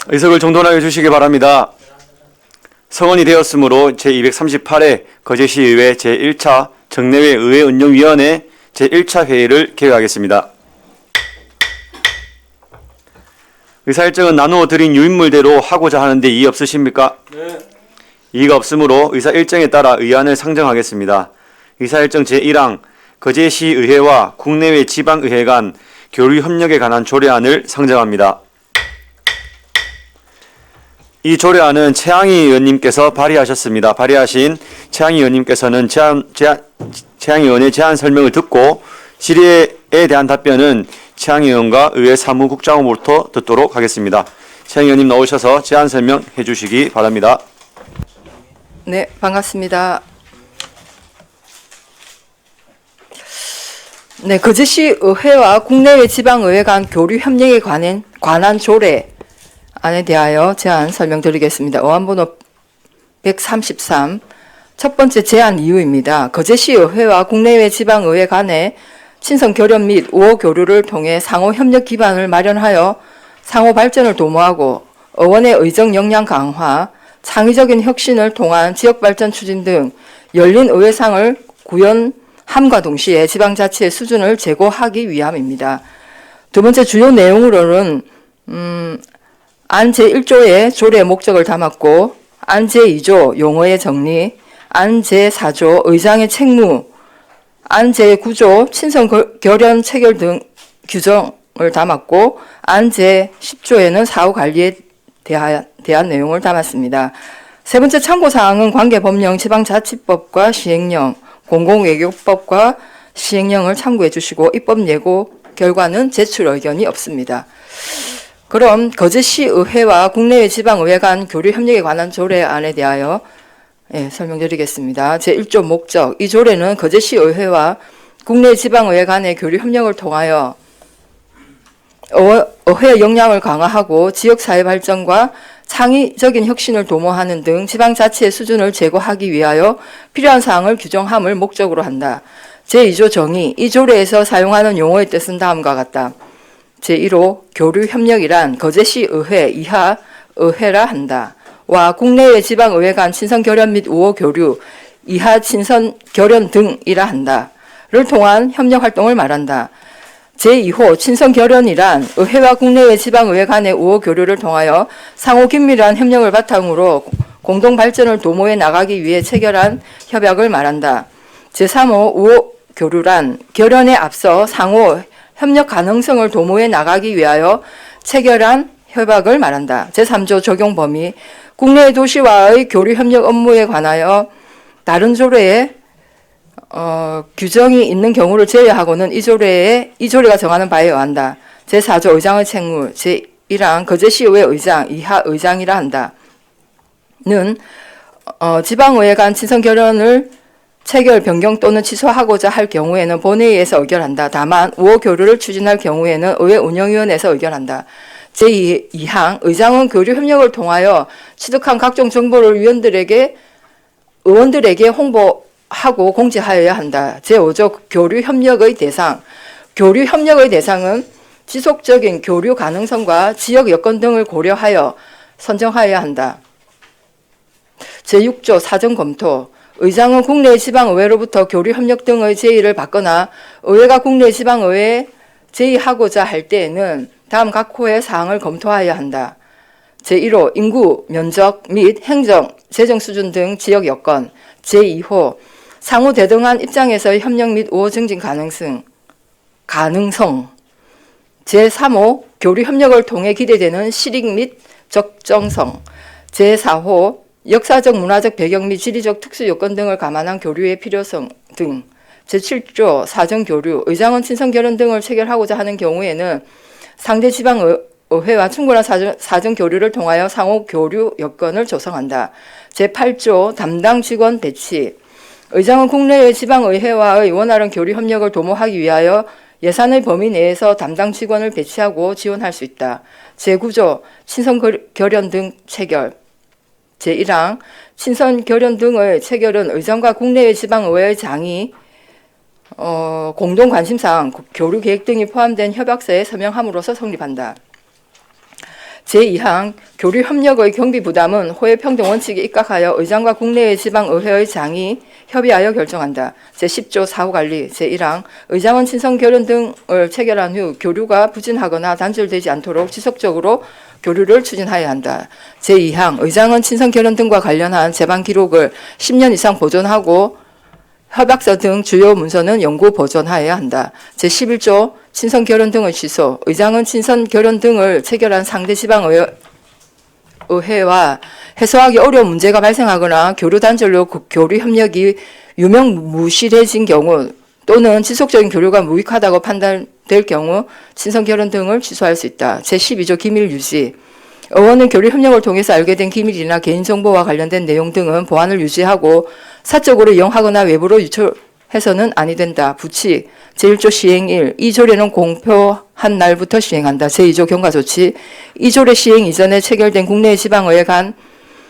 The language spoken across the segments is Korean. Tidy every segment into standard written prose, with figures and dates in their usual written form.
의석을 정돈하여 주시기 바랍니다. 성원이 되었으므로 제238회 거제시의회 제1차 정례회 의회운영위원회 제1차 회의를 개회하겠습니다. 의사일정은 나누어 드린 유인물대로 하고자 하는데 이의 없으십니까? 네. 이의가 없으므로 의사일정에 따라 의안을 상정하겠습니다. 의사일정 제1항 거제시의회와 국내외 지방의회 간 교류협력에 관한 조례안을 상정합니다. 이 조례안은 최항희 의원님께서 발의하셨습니다. 발의하신 최항희 의원님께서는 최항희 의원의 제안 설명을 듣고 질의에 대한 답변은 최항희 의원과 의회 사무국장으로부터 듣도록 하겠습니다. 최항희 의원님 나오셔서 제안 설명해 주시기 바랍니다. 네, 반갑습니다. 네, 거제시 의회와 국내외 지방의회 간 교류 협력에 관한 조례안에 대하여 제안 설명드리겠습니다. 어안번호 133. 첫 번째 제안 이유입니다. 거제시 의회와 국내외 지방의회 간의 친선 결연 및 우호 교류를 통해 상호 협력 기반을 마련하여 상호 발전을 도모하고 의원의 의정 역량 강화, 창의적인 혁신을 통한 지역 발전 추진 등 열린 의회상을 구현함과 동시에 지방자치의 수준을 제고하기 위함입니다. 두 번째 주요 내용으로는 안 제1조의 조례의 목적을 담았고 안 제2조 용어의 정리, 안 제4조 의장의 책무, 안 제9조 친선 결연 체결 등 규정을 담았고 안 제10조에는 사후 관리에 대한 내용을 담았습니다. 세 번째 참고사항은 관계법령 지방자치법과 시행령, 공공외교법과 시행령을 참고해 주시고 입법 예고 결과는 제출 의견이 없습니다. 그럼 거제시의회와 국내외 지방의회 간 교류협력에 관한 조례안에 대하여 설명드리겠습니다. 제1조 목적. 이 조례는 거제시의회와 국내 지방의회 간의 교류협력을 통하여 의회의 역량을 강화하고 지역사회 발전과 창의적인 혁신을 도모하는 등 지방자치의 수준을 제고하기 위하여 필요한 사항을 규정함을 목적으로 한다. 제2조 정의. 이 조례에서 사용하는 용어의 뜻은 다음과 같다. 제1호 교류협력이란 거제시의회 이하 의회라 한다. 와 국내외 지방의회 간 친선결연 및 우호 교류 이하 친선결연 등이라 한다를 통한 협력활동을 말한다. 제2호 친선결연이란 의회와 국내외 지방의회 간의 우호 교류를 통하여 상호 긴밀한 협력을 바탕으로 공동 발전을 도모해 나가기 위해 체결한 협약을 말한다. 제3호 우호 교류란 결연에 앞서 상호 협력 가능성을 도모해 나가기 위하여 체결한 협약을 말한다. 제3조 적용 범위. 국내 도시와의 교류 협력 업무에 관하여 다른 조례에 규정이 있는 경우를 제외하고는 이 조례가 정하는 바에 의한다. 제4조 의장의 책무. 제1항 거제시의회 의장 이하 의장이라 한다. 는 지방의회 간 친선결연을 체결, 변경 또는 취소하고자 할 경우에는 본회의에서 의결한다. 다만 우호 교류를 추진할 경우에는 의회 운영위원회에서 의결한다. 제2항 의장은 교류 협력을 통하여 취득한 각종 정보를 의원들에게 홍보하고 공지하여야 한다. 제5조 교류 협력의 대상. 교류 협력의 대상은 지속적인 교류 가능성과 지역 여건 등을 고려하여 선정하여야 한다. 제6조 사정 검토. 의장은 국내 지방의회로부터 교류 협력 등의 제의를 받거나 의회가 국내 지방의회에 제의하고자 할 때에는 다음 각 호의 사항을 검토하여야 한다. 제1호 인구, 면적 및 행정, 재정 수준 등 지역 여건. 제2호 상호 대등한 입장에서의 협력 및 우호 증진 가능성. 제3호 교류 협력을 통해 기대되는 실익 및 적정성. 제4호 역사적 문화적 배경 및 지리적 특수 요건 등을 감안한 교류의 필요성 등. 제7조 사정교류. 의장은 친선결연 등을 체결하고자 하는 경우에는 상대 지방의회와 충분한 사정교류를 통하여 상호 교류 여건을 조성한다. 제8조 담당 직원 배치. 의장은 국내외 지방의회와의 원활한 교류 협력을 도모하기 위하여 예산의 범위 내에서 담당 직원을 배치하고 지원할 수 있다. 제9조 친선결연 등 체결. 제1항 친선결연 등의 체결은 의장과 국내외 지방의회의 장이 공동 관심사항, 교류 계획 등이 포함된 협약서에 서명함으로써 성립한다. 제2항 교류 협력의 경비 부담은 호혜 평등 원칙에 입각하여 의장과 국내외 지방의회의 장이 협의하여 결정한다. 제10조 사후관리 제1항 의장은 친선 결연 등을 체결한 후 교류가 부진하거나 단절되지 않도록 지속적으로 교류를 추진하여야 한다. 제2항 의장은 친선 결연 등과 관련한 재반 기록을 10년 이상 보존하고 협약서 등 주요 문서는 영구 보존하여야 한다. 제11조 친선 결연 등의 취소 의장은 친선 결연 등을 체결한 상대 지방의회와 해소하기 어려운 문제가 발생하거나 교류 단절로 교류 협력이 유명무실해진 경우 또는 지속적인 교류가 무익하다고 판단될 경우 친선 결연 등을 취소할 수 있다. 제12조 기밀 유지 의원은 교류 협력을 통해서 알게 된 기밀이나 개인정보와 관련된 내용 등은 보안을 유지하고 사적으로 이용하거나 외부로 유출해서는 아니 된다. 부칙 제1조 시행일 이 조례는 공표한 날부터 시행한다. 제2조 경과조치 이 조례 시행 이전에 체결된 국내 지방의회 간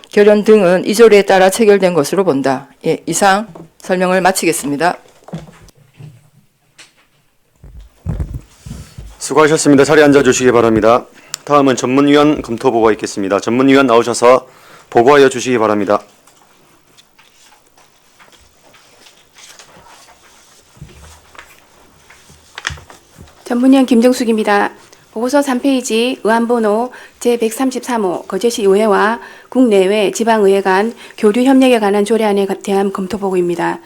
결연 등은 이 조례에 따라 체결된 것으로 본다. 예, 이상 설명을 마치겠습니다. 수고하셨습니다. 자리에 앉아주시기 바랍니다. 다음은 전문위원 검토보고가 있겠습니다. 전문위원 나오셔서 보고하여 주시기 바랍니다. 전문위원 김정숙입니다. 보고서 3페이지 의안번호 제133호 거제시 의회와 국내외 지방의회 간 교류 협력에 관한 조례안에 대한 검토보고입니다.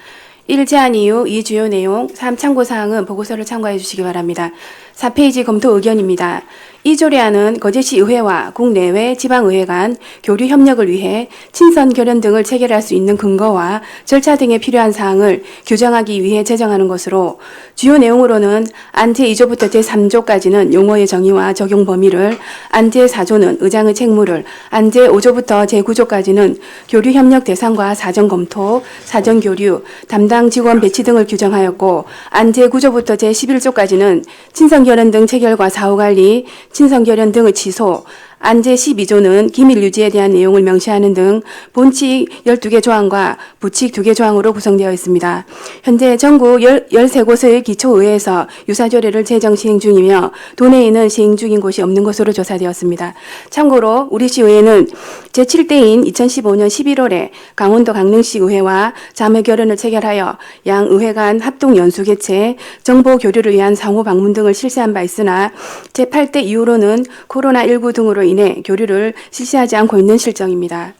1. 제안 이유, 2. 주요 내용, 3. 참고사항은 보고서를 참고해 주시기 바랍니다. 4페이지 검토 의견입니다. 이 조례안은 거제시 의회와 국내외 지방의회 간 교류 협력을 위해 친선 결연 등을 체결할 수 있는 근거와 절차 등에 필요한 사항을 규정하기 위해 제정하는 것으로 주요 내용으로는 안 제2조부터 제3조까지는 용어의 정의와 적용 범위를, 안 제4조는 의장의 책무를, 안 제5조부터 제9조까지는 교류 협력 대상과 사전 검토, 사전 교류, 담당 직원 배치 등을 규정하였고, 안 제9조부터 제11조까지는 친선 결연 등 체결과 사후관리, 친선 결연 등의 취소, 안 제12조는 기밀 유지에 대한 내용을 명시하는 등 본칙 12개 조항과 부칙 2개 조항으로 구성되어 있습니다. 현재 전국 13곳의 기초의회에서 유사조례를 제정 시행 중이며 도내에는 시행 중인 곳이 없는 것으로 조사되었습니다. 참고로 우리 시의회는 제7대인 2015년 11월에 강원도 강릉시 의회와 자매 결연을 체결하여 양 의회 간 합동 연수 개최, 정보 교류를 위한 상호 방문 등을 실시한 바 있으나 제8대 이후로는 코로나19 등으로 인해 교류를 실시하지 않고 있는 실정입니다.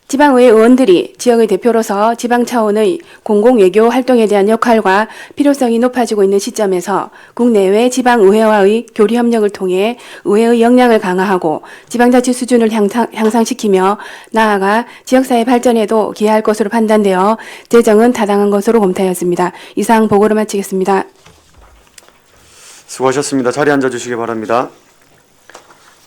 지방의회 의원들이 지역의 대표로서 지방 차원의 공공외교 활동에 대한 역할과 필요성이 높아지고 있는 시점에서 국내외 지방의회와의 교류 협력을 통해 의회의 역량을 강화하고 지방자치 수준을 향상시키며 나아가 지역사회 발전에도 기여할 것으로 판단되어 제정은 타당한 것으로 검토하였습니다. 이상 보고를 마치겠습니다. 수고하셨습니다. 자리에 앉아주시기 바랍니다.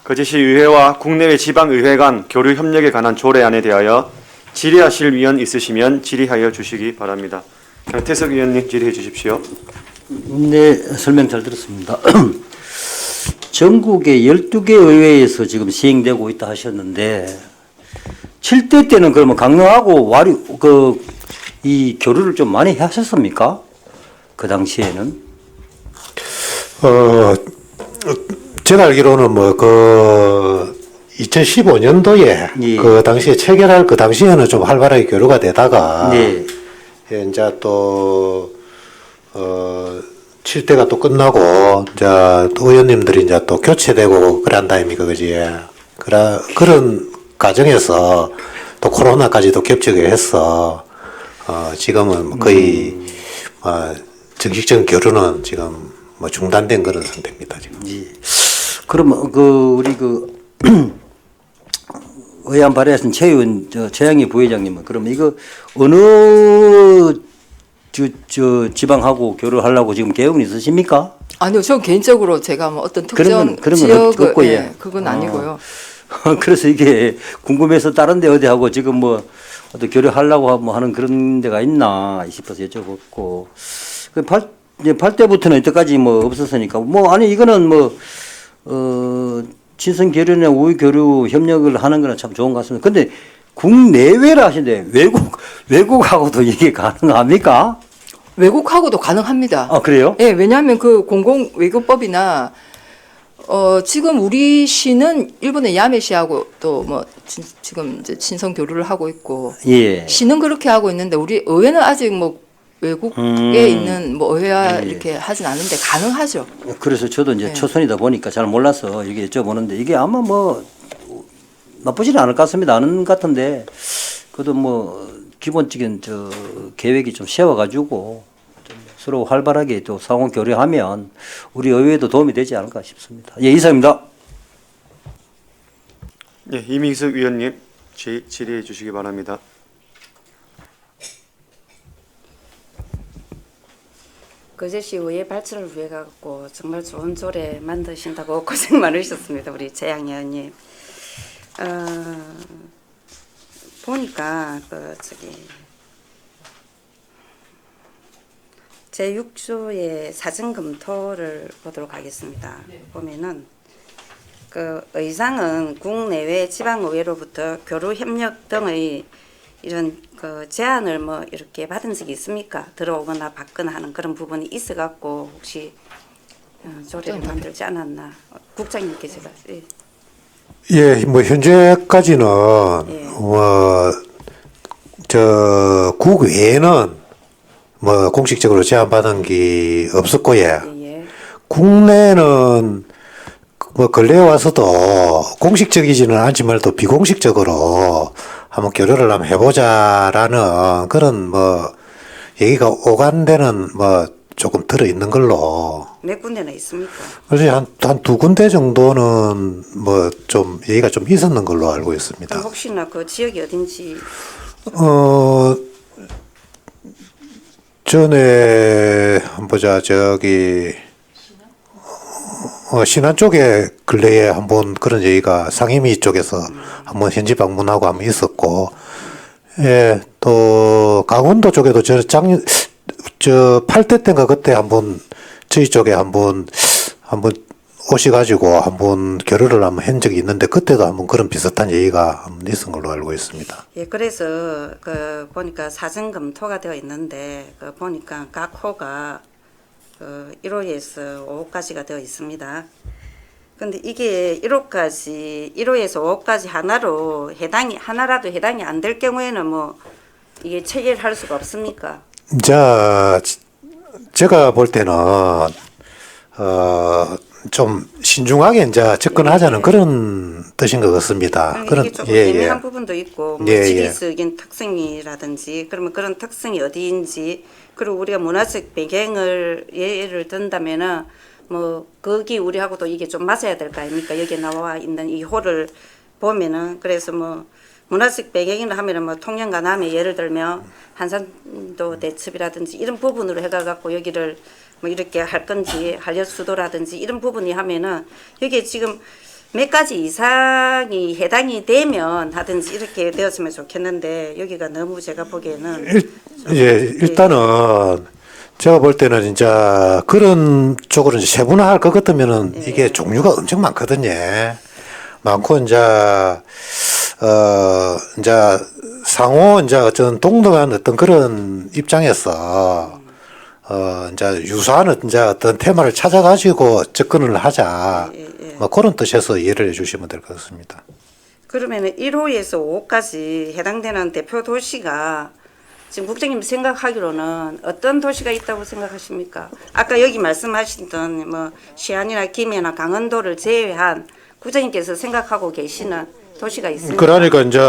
거제시 의회와 국내외 지방의회 간 교류 협력에 관한 조례안에 대하여 질의하실 위원 있으시면 질의하여 주시기 바랍니다. 강태석 의원님 질의해 주십시오. 네, 설명 잘 들었습니다. 전국의 12개 의회에서 지금 시행되고 있다 하셨는데 7대 때는 그러면 강릉하고 이 교류를 좀 많이 하셨습니까? 그 당시에는? 제가 알기로는 2015년도에 예. 그 당시에 체결할 그 당시에는 좀 활발하게 교류가 되다가 네. 예, 이제 또 7대가 또 끝나고 이제 또 의원님들이 이제 또 교체되고 그런 다입니까, 그지? 그런 과정에서 또 코로나까지도 겹치게 해서 지금은 거의 정식적인 교류는 지금 중단된 그런 상태입니다, 지금. 예. 그러면 우리 의안 발의하신 최양희 부회장님은 그러면 이거 어느 지방하고 교류하려고 지금 계획은 있으십니까? 아니요, 저 개인적으로 제가 뭐 어떤 특정 그런 건 지역을 없고, 예. 예, 그건 아니고요. 그래서 이게 궁금해서 다른 데 어디 하고 지금 어떤 교류하려고 하는 그런 데가 있나 싶어서 여쭤봤고, 8대부터는 이때까지 없었으니까, 아니, 이거는 친선 결연이나 우회 교류 협력을 하는 거는 참 좋은 것 같습니다. 근데 국내외라 하시는데 외국하고도 이게 가능합니까? 외국하고도 가능합니다. 아, 그래요? 예, 왜냐하면 그 공공외교법이나 지금 우리 시는 일본의 야메시하고 또 뭐 지금 이제 친선 교류를 하고 있고 예. 시는 그렇게 하고 있는데 우리 의회는 아직 뭐 외국에 있는 뭐 의회와 이렇게 하진 않은데 가능하죠. 그래서 저도 이제 네. 초선이다 보니까 잘 몰라서 이게 여쭤보는데 이게 아마 뭐 나쁘지는 않을 것 같습니다. 아는 것 같은데 그래도 뭐 기본적인 저 계획이 좀 세워가지고 좀 서로 활발하게 또 상호 교류하면 우리 의회도 도움이 되지 않을까 싶습니다. 예, 이상입니다. 예, 이민석 위원님 질의해 주시기 바랍니다. 거제시 의회 발전을 위해 갖고 정말 좋은 조례 만드신다고 고생 많으셨습니다. 우리 재양 의원님. 보니까 제6조의 사전 검토를 보도록 하겠습니다. 보면은 그 의장은 국내외 지방의회로부터 교류 협력 등의 이런 그 제안을 뭐 이렇게 받은 적이 있습니까? 들어오거나 받거나 하는 그런 부분이 있어 갖고 혹시 조례를 만들지 않았나? 국장님께서 예. 예, 뭐 현재까지는 예. 저 국외에는 뭐 공식적으로 제안받은 게 없었고 예. 예. 국내는 뭐 근래에 와서도 공식적이지는 않지만 또 비공식적으로 한번 교류를 한번 해보자라는 그런 뭐 얘기가 오간되는 뭐 조금 들어 있는 걸로. 몇 군데나 있습니까? 그래서 한 두 군데 정도는 뭐 좀 얘기가 좀 있었는 걸로 알고 있습니다. 그럼 혹시나 그 지역이 어딘지 전에 한번 보자 저기 신안 쪽에 근래에 한번 그런 얘기가 상임위 쪽에서 한번 현지 방문하고 한번 있었고, 예, 또 강원도 쪽에도 저 8대 때인가 그때 한번 저희 쪽에 한번 오셔가지고 한번 교류를 한번 한 적이 있는데 그때도 한번 그런 비슷한 얘기가 한번 있은 걸로 알고 있습니다. 예, 그래서 그 보니까 사전 검토가 되어 있는데 그 보니까 각 호가 1호에서 5호까지가 되어 있습니다. 근데 이게 1호에서 5호까지 하나라도 해당이 안 될 경우에는 뭐 이게 체결할 수가 없습니까? 자, 제가 볼 때는 좀 신중하게 이제 접근하자는 그런 뜻인 것 같습니다. 이게 조금 애매한 부분도 있고 뭐 예, 지리적인 특성이라든지 그러면 그런 특성이 어디인지 그리고 우리가 문화적 배경을 예를 든다면은 뭐 거기 우리하고도 이게 좀 맞아야 될 거 아닙니까? 여기에 나와 있는 이 호를 보면은 그래서 뭐 문화적 배경이라 하면은 뭐 통영간암에 예를 들면 한산도 대첩이라든지 이런 부분으로 해가지고 여기를 뭐 이렇게 할 건지 한려수도라든지 이런 부분이 하면은 여기에 지금 몇 가지 이상이 해당이 되면 하든지 이렇게 되었으면 좋겠는데 여기가 너무 제가 보기에는 일단은 제가 볼 때는 이제 그런 쪽으로 이제 세분화할 것 같으면은 이게 종류가 엄청 많거든요. 많고 이제 상호 이제 어떤 동등한 어떤 그런 입장에서 이제 유사한 이제 어떤 테마를 찾아가지고 접근을 하자. 뭐 그런 뜻에서 이해를 해주시면 될 것 같습니다. 그러면은 1호에서 5호까지 해당되는 대표 도시가 지금 국장님 생각하기로는 어떤 도시가 있다고 생각하십니까? 아까 여기 말씀하시던 뭐 시안이나 김해나 강원도를 제외한 국장님께서 생각하고 계시는 도시가 있습니까? 그러니까 이제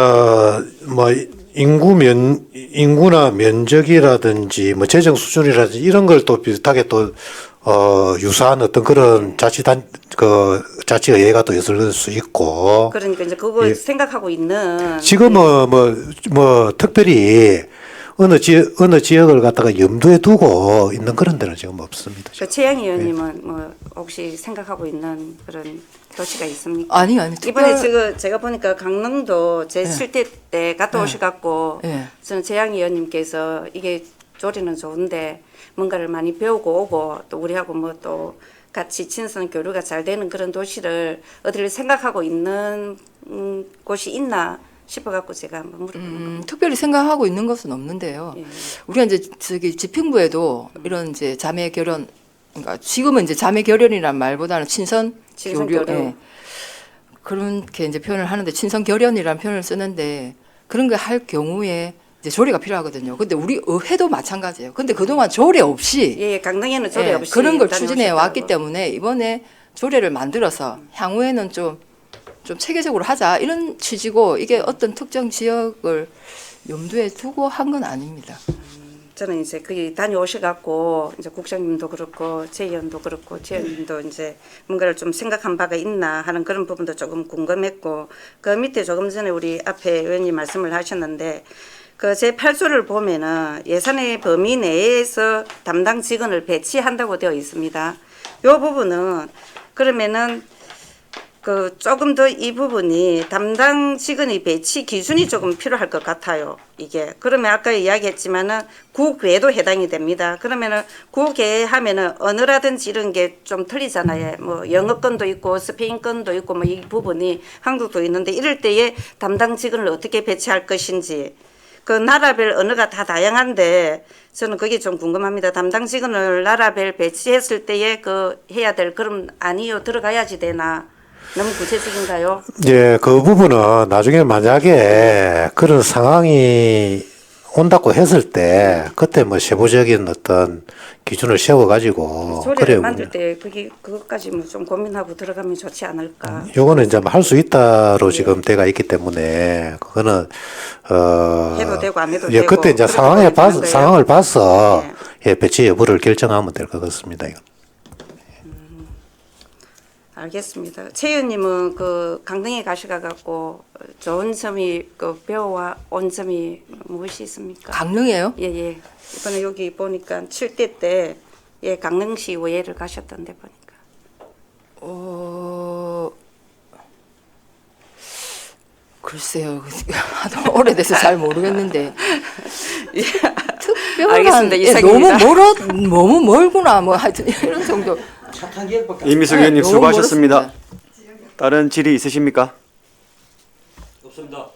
뭐 인구나 면적이라든지 뭐 재정 수준이라든지 이런 걸 또 비슷하게 또 유사한 어떤 그런 자치의회가 또 있을 수 있고. 그러니까 이제 그걸 예. 생각하고 있는 지금은 뭐 특별히 어느 지역을 갖다가 염두에 두고 있는 그런 데는 지금 없습니다. 그 최양 의원님은 뭐 혹시 생각하고 있는 그런 도시가 있습니까? 아니 이번에 제가 보니까 강릉도 제 7대 때 갔다 오셔갖고 네. 저는 재양 의원님께서 이게 조리는 좋은데 뭔가를 많이 배우고 오고 또 우리하고 뭐 또 같이 친선 교류가 잘 되는 그런 도시를 어디를 생각하고 있는 곳이 있나 싶어갖고 제가 한번 물어보는 겁니다. 특별히 생각하고 있는 것은 없는데요. 예. 우리가 이제 저기 집행부에도 이런 이제 자매 결연, 그러니까 지금은 이제 자매 결연이란 말보다는 친선 친선교류. 예. 그렇게 이제 표현을 하는데 친선결연이라는 표현을 쓰는데 그런 거 할 경우에 이제 조례가 필요하거든요. 근데 우리 의회도 마찬가지예요. 근데 그동안 조례 없이 예, 강릉에는 조례 예, 없이 그런 걸 다녀오셨다고. 추진해 왔기 때문에 이번에 조례를 만들어서 향후에는 좀 체계적으로 하자 이런 취지고 이게 어떤 특정 지역을 염두에 두고 한 건 아닙니다. 저는 이제 거기 다녀오셔갖고 이제 국장님도 그렇고 제 의원도 그렇고 제 의원님도 이제 뭔가를 좀 생각한 바가 있나 하는 그런 부분도 조금 궁금했고 그 밑에 조금 전에 우리 앞에 의원님 말씀을 하셨는데 그 제 8조를 보면은 예산의 범위 내에서 담당 직원을 배치한다고 되어 있습니다. 이 부분은 그러면은 그 조금 더 이 부분이 담당 직원의 배치 기준이 조금 필요할 것 같아요. 이게 그러면 아까 이야기했지만은 국외도 해당이 됩니다. 그러면은 국외 하면은 언어라든지 이런 게 좀 틀리잖아요. 뭐 영어권도 있고 스페인권도 있고 뭐 이 부분이 한국도 있는데 이럴 때에 담당 직원을 어떻게 배치할 것인지 그 나라별 언어가 다 다양한데 저는 그게 좀 궁금합니다. 담당 직원을 나라별 배치했을 때에 그 해야 될 그럼 아니요 들어가야지 되나. 너무 구체적인가요? 예, 그 부분은 나중에 만약에 그런 상황이 온다고 했을 때 그때 뭐 세부적인 어떤 기준을 세워가지고 조례를 만들 때 그것까지 뭐 좀 고민하고 들어가면 좋지 않을까? 요거는 이제 할 수 있다로 지금 돼가 있기 때문에 그거는 해도 되고 안 해도 예, 되고 그때 이제 그렇게 보여지는 거예요. 상황을 봐서 예, 배치 여부를 결정하면 될 것 같습니다. 이건. 알겠습니다. 최 의원님은 그 강릉에 가셔가지고 좋은 점이 그 배워와 온 점이 무엇이 있습니까? 강릉이에요? 예예. 이번에 여기 보니까 7대 때 예, 강릉시 의회를 가셨던데 보니까. 글쎄요. 하도 오래돼서 잘 모르겠는데. 특별한 알겠습니다. 예, 이상입니다. 너무 멀구나. 뭐 하여튼 이런 정도. 이미숙 네, 의원님 너무 수고하셨습니다. 다른 질의 있으십니까? 없습니다.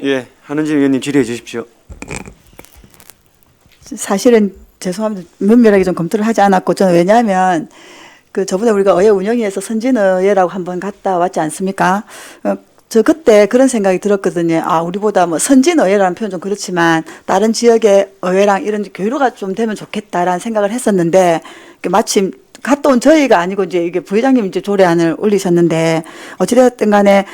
예, 한은진 의원님 질의해 주십시오. 사실은 죄송합니다. 면밀하게 좀 검토를 하지 않았고 저는 왜냐하면 그 저번에 우리가 의회 운영위에서 선진의회라고 한번 갔다 왔지 않습니까? 저 그때 그런 생각이 들었거든요. 아, 우리보다 뭐 선진의회라는 표현 좀 그렇지만 다른 지역의 의회랑 이런 교류가 좀 되면 좋겠다라는 생각을 했었는데 마침 갔다 온 저희가 아니고 이제 이게 부회장님 이제 조례안을 올리셨는데 어찌되었든 간에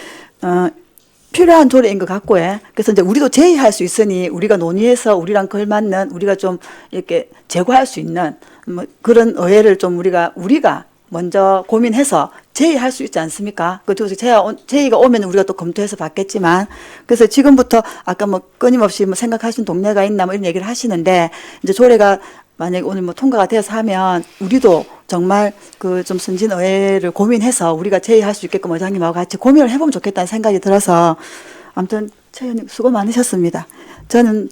필요한 조례인 것 같고, 그래서 이제 우리도 제의할 수 있으니 우리가 논의해서 우리랑 걸맞는 우리가 좀 이렇게 제고할 수 있는 뭐 그런 의회를 좀 우리가 먼저 고민해서 제의할 수 있지 않습니까? 그쪽에서 제의가 오면 우리가 또 검토해서 받겠지만, 그래서 지금부터 아까 뭐 끊임없이 뭐 생각하시는 동네가 있나 뭐 이런 얘기를 하시는데 이제 조례가 만약에 오늘 뭐 통과가 되어서 하면 우리도 정말 그 좀 선진의회를 고민해서 우리가 제의할 수 있게끔 의장님하고 같이 고민을 해보면 좋겠다는 생각이 들어서 아무튼 최 의원님 수고 많으셨습니다. 저는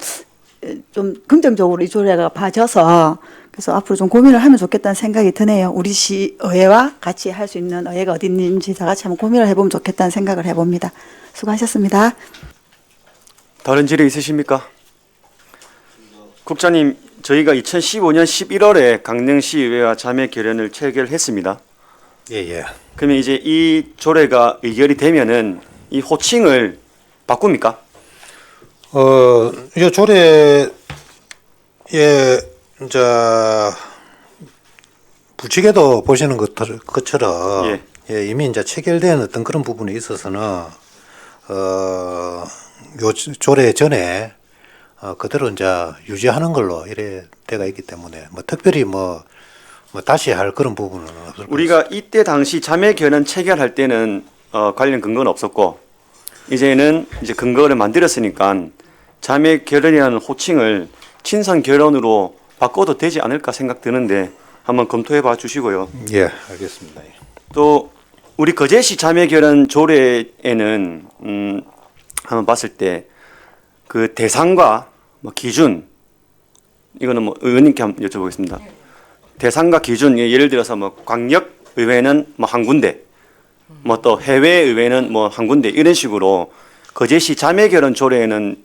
좀 긍정적으로 이 조례가 봐져서 그래서 앞으로 좀 고민을 하면 좋겠다는 생각이 드네요. 우리 시의회와 같이 할 수 있는 의회가 어디 있는지 다 같이 한번 고민을 해보면 좋겠다는 생각을 해봅니다. 수고하셨습니다. 다른 질의 있으십니까? 국장님, 저희가 2015년 11월에 강릉시의회와 자매 결연을 체결했습니다. 예, 예. 그러면 이제 이 조례가 의결이 되면은 이 호칭을 바꿉니까? 이 조례에 이제 부칙에도 보시는 것처럼 예. 예, 이미 이제 체결된 어떤 그런 부분에 있어서는 요 조례 전에 그대로 이제 유지하는 걸로 이래 돼가 있기 때문에 뭐 특별히 뭐 다시 할 그런 부분은 없을 것 우리가 이때 당시 자매 결연 체결할 때는 관련 근거는 없었고 이제는 이제 근거를 만들었으니까 자매 결연이라는 호칭을 친선 결연으로 바꿔도 되지 않을까 생각 드는데 한번 검토해 봐 주시고요. 예, 알겠습니다. 또 우리 거제시 자매 결연 조례에는 한번 봤을 때 그 대상과 뭐 기준 이거는 뭐 의원님께 한번 여쭤보겠습니다. 대상과 기준 예를 들어서 뭐 광역 의회는 뭐 한 군데, 뭐 또 해외 의회는 뭐 한 군데 이런 식으로 거제시 자매 결연 조례에는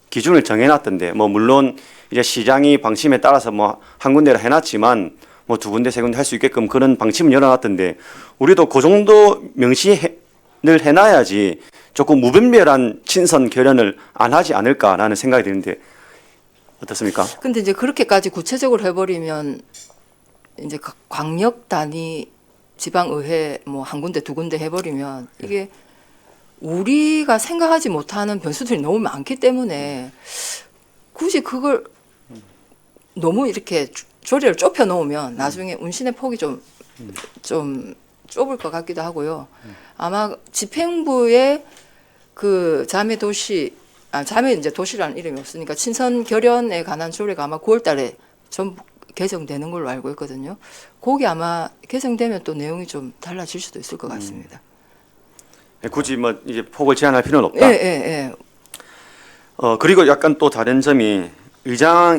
기준을 정해놨던데 뭐 물론 이제 시장이 방침에 따라서 뭐 한 군데를 해놨지만 뭐 2군데 3군데 할 수 있게끔 그런 방침을 열어놨던데 우리도 그 정도 명시를 해놔야지 조금 무분별한 친선 결연을 안 하지 않을까라는 생각이 드는데 어떻습니까? 근데 이제 그렇게까지 구체적으로 해버리면 이제 광역 단위 지방의회 뭐 한 군데 2군데 해버리면 이게 우리가 생각하지 못하는 변수들이 너무 많기 때문에 굳이 그걸 너무 이렇게 조리를 좁혀 놓으면 나중에 운신의 폭이 좀 좁을 것 같기도 하고요. 아마 집행부의 그 자매 이제 도시라는 이름이 없으니까 친선 결연에 관한 조례가 아마 9월 달에 전부 개정되는 걸로 알고 있거든요. 거기 아마 개정되면 또 내용이 좀 달라질 수도 있을 것 같습니다. 굳이 뭐 이제 폭을 제한할 필요는 없다. 예. 그리고 약간 또 다른 점이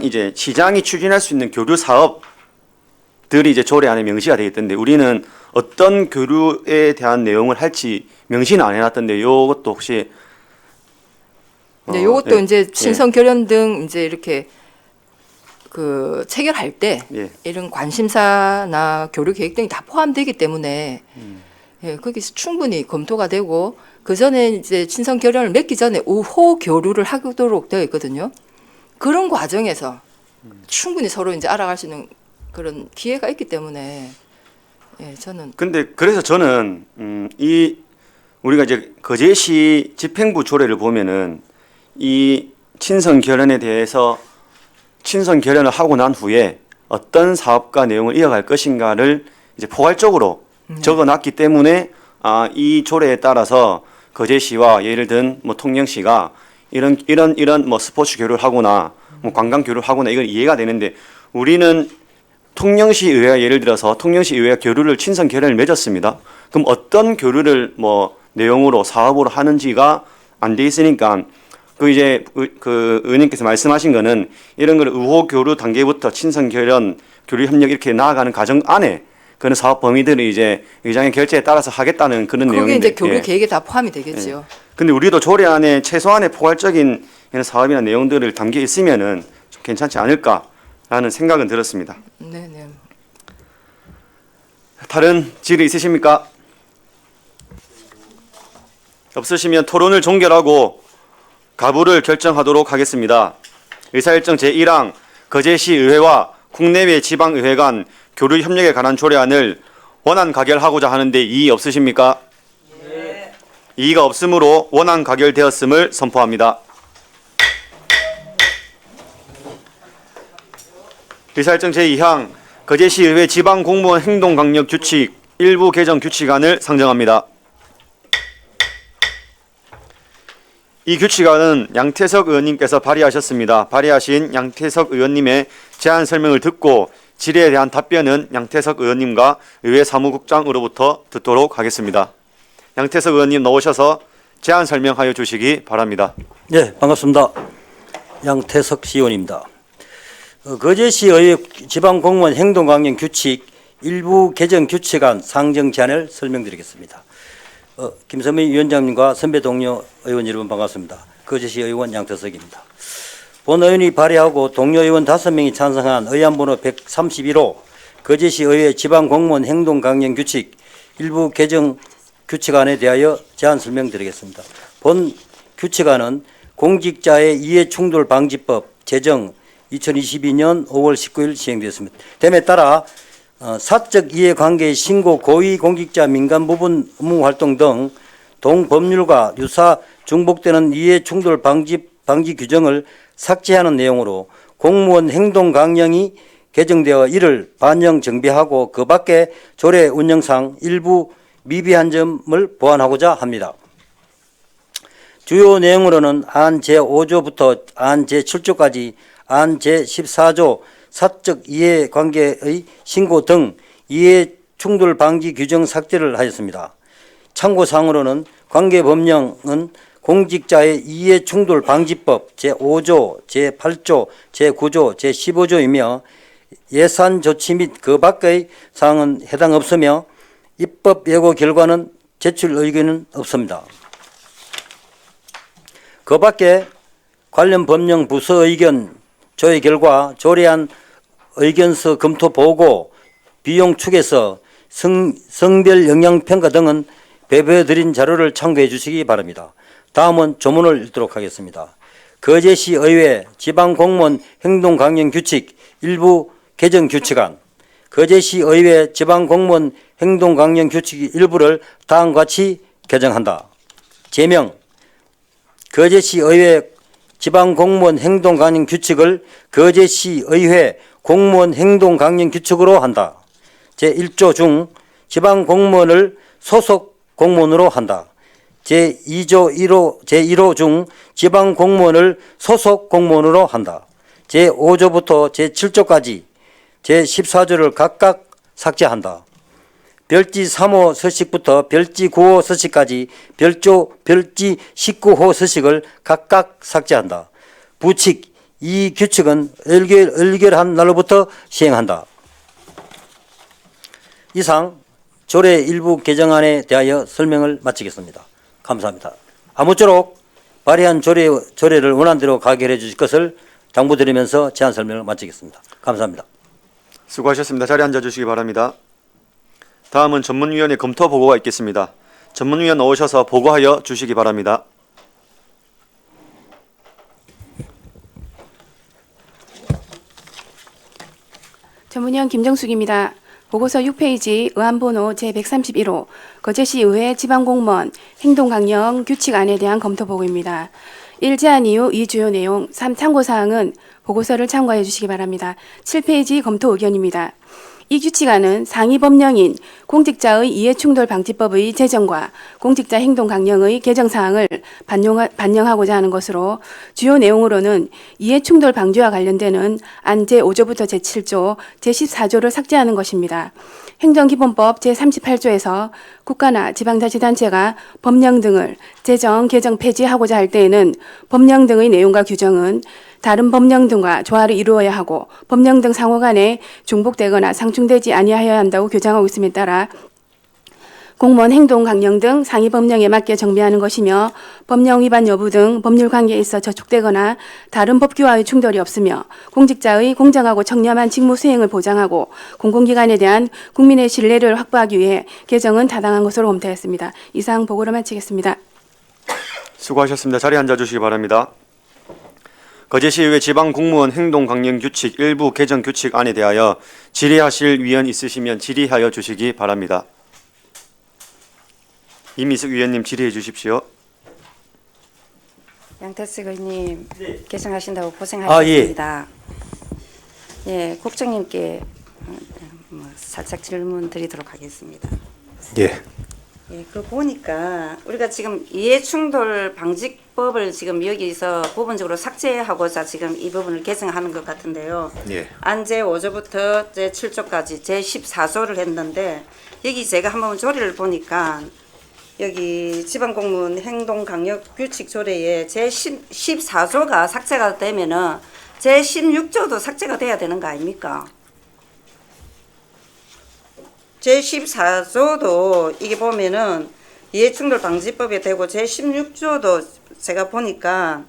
이제 시장이 추진할 수 있는 교류 사업들이 이제 조례 안에 명시가 되어 있던데 우리는 어떤 교류에 대한 내용을 할지 명시는 안 해놨던데 이것도 혹시 네, 요것도 예, 이제 친선 결연 등 이제 이렇게 그 체결할 때 예. 이런 관심사나 교류 계획 등이 다 포함되기 때문에 예, 거기서 충분히 검토가 되고 그 전에 이제 친선 결연을 맺기 전에 우호 교류를 하도록 되어 있거든요. 그런 과정에서 충분히 서로 이제 알아갈 수 있는 그런 기회가 있기 때문에 예, 저는 근데 그래서 저는 이 우리가 이제 거제시 집행부 조례를 보면은 이 친선 결연에 대해서 친선 결연을 하고 난 후에 어떤 사업과 내용을 이어갈 것인가를 이제 포괄적으로 적어놨기 때문에 이 조례에 따라서 거제시와 예를 든 뭐 통영시가 이런 뭐 스포츠 교류를 하거나 뭐 관광 교류를 하거나 이건 이해가 되는데 우리는 통영시 의회가 예를 들어서 통영시 의회가 교류를 친선 결연을 맺었습니다. 그럼 어떤 교류를 뭐 내용으로 사업으로 하는지가 안 돼 있으니까 그 이제 그 의원님께서 말씀하신 거는 이런 걸 우호 교류 단계부터 친선 결연 교류 협력 이렇게 나아가는 과정 안에 그런 사업 범위들을 이제 의장의 결재에 따라서 하겠다는 그런 그게 내용인데 이제 교류 예. 계획에 다 포함이 되겠지요. 근데 우리도 조례 안에 최소한의 포괄적인 이런 사업이나 내용들을 담겨 있으면은 좀 괜찮지 않을까라는 생각은 들었습니다. 네. 다른 질의 있으십니까? 없으시면 토론을 종결하고 가부를 결정하도록 하겠습니다. 의사일정 제1항 거제시 의회와 국내외 지방의회 간 교류 협력에 관한 조례안을 원안 가결하고자 하는데 이의 없으십니까? 네. 이의가 없으므로 원안 가결되었음을 선포합니다. 의사일정 제2항 거제시의회 지방공무원 행동강력규칙 일부 개정 규칙안을 상정합니다. 이 규칙안은 양태석 의원님께서 발의하셨습니다. 발의하신 양태석 의원님의 제안 설명을 듣고 질의에 대한 답변은 양태석 의원님과 의회 사무국장으로부터 듣도록 하겠습니다. 양태석 의원님 나오셔서 제안 설명하여 주시기 바랍니다. 네, 반갑습니다. 양태석 시의원입니다. 거제시의회 지방공무원 행동강령 규칙 일부 개정 규칙안 상정 제안을 설명드리겠습니다. 김선미 위원장님과 선배 동료 의원 여러분 반갑습니다. 거제시 의원 양태석입니다. 본 의원이 발의하고 동료 의원 5명이 찬성한 의안번호 131호 거제시 의회 지방공무원 행동강령 규칙 일부 개정 규칙안에 대하여 제안 설명드리겠습니다. 본 규칙안은 공직자의 이해충돌방지법 제정 2022년 5월 19일 시행되었습니다. 됨에 따라 사적 이해관계의 신고, 고위 공직자 민간 부분 업무활동 등 동법률과 유사 중복되는 이해충돌 방지 규정을 삭제하는 내용으로 공무원 행동강령이 개정되어 이를 반영 정비하고 그 밖에 조례 운영상 일부 미비한 점을 보완하고자 합니다. 주요 내용으로는 안 제5조부터 안 제7조까지 안 제14조 사적 이해관계의 신고 등 이해충돌 방지 규정 삭제를 하였습니다. 참고사항으로는 관계법령은 공직자의 이해충돌 방지법 제5조, 제8조, 제9조, 제15조이며 예산조치 및 그 밖의 사항은 해당 없으며 입법 예고 결과는 제출 의견은 없습니다. 그 밖에 관련 법령 부서 의견 조회 결과 조례안 의견서 검토 보고 비용 축에서 성별 영향 평가 등은 배포해드린 자료를 참고해 주시기 바랍니다. 다음은 조문을 읽도록 하겠습니다. 거제시 의회 지방공무원 행동강령 규칙 일부 개정 규칙안. 거제시 의회 지방공무원 행동강령 규칙 일부를 다음과 같이 개정한다. 제명. 거제시 의회 지방공무원 행동강령 규칙을 거제시 의회 공무원 행동강령 규칙으로 한다. 제1조 중 지방공무원을 소속 공무원으로 한다. 제1호 중 지방공무원을 소속 공무원으로 한다. 제5조부터 제7조까지 제14조를 각각 삭제한다. 별지 3호 서식부터 별지 9호 서식까지 별지 19호 서식을 각각 삭제한다. 부칙 이 규칙은 의결한 날로부터 시행한다. 이상 조례 일부 개정안에 대하여 설명을 마치겠습니다. 감사합니다. 아무쪼록 발의한 조례를 원안대로 가결해 주실 것을 당부드리면서 제안 설명을 마치겠습니다. 감사합니다. 수고하셨습니다. 자리에 앉아주시기 바랍니다. 다음은 전문위원회 검토 보고가 있겠습니다. 전문위원 나오셔서 보고하여 주시기 바랍니다. 전문위원 김정숙입니다. 보고서 6페이지 의안번호 제131호 거제시의회 지방공무원 행동강령 규칙안에 대한 검토보고입니다. 1. 제안 이유 2. 주요 내용 3. 참고사항은 보고서를 참고해 주시기 바랍니다. 7페이지 검토 의견입니다. 이 규칙안은 상위 법령인 공직자의 이해충돌방지법의 제정과 공직자 행동강령의 개정사항을 반영하고자 하는 것으로 주요 내용으로는 이해충돌 방지와 관련되는 안 제5조부터 제7조, 제14조를 삭제하는 것입니다. 행정기본법 제38조에서 국가나 지방자치단체가 법령 등을 제정, 개정, 폐지하고자 할 때에는 법령 등의 내용과 규정은 다른 법령 등과 조화를 이루어야 하고 법령 등 상호 간에 중복되거나 상충되지 아니하여야 한다고 규정하고 있음에 따라 공무원 행동 강령 등 상위 법령에 맞게 정비하는 것이며 법령 위반 여부 등 법률 관계에 있어 저촉되거나 다른 법규와의 충돌이 없으며 공직자의 공정하고 청렴한 직무 수행을 보장하고 공공기관에 대한 국민의 신뢰를 확보하기 위해 개정은 타당한 것으로 검토했습니다. 이상 보고를 마치겠습니다. 수고하셨습니다. 자리에 앉아주시기 바랍니다. 거제시의회 지방공무원 행동강령규칙 일부 개정 규칙안에 대하여 질의하실 위원 있으시면 질의하여 주시기 바랍니다. 이미숙 위원님 질의해 주십시오. 양태석 의원님 개정하신다고 고생하셨습니다. 예, 국장님께 살짝 질문 드리도록 하겠습니다. 예. 예, 그 보니까 우리가 지금 이해충돌 방지법을 지금 여기서 부분적으로 삭제하고자 지금 이 부분을 개정하는 것 같은데요. 예. 안제 5조부터 제 7조까지 제 14조를 했는데 여기 제가 한번 조례를 보니까 여기 지방공무원 행동강력규칙 조례에 제 14조가 삭제가 되면은 제 16조도 삭제가 돼야 되는 거 아닙니까? 제14조도 이게 보면은 이해충돌 방지법에 되고 제16조도 제가 보니까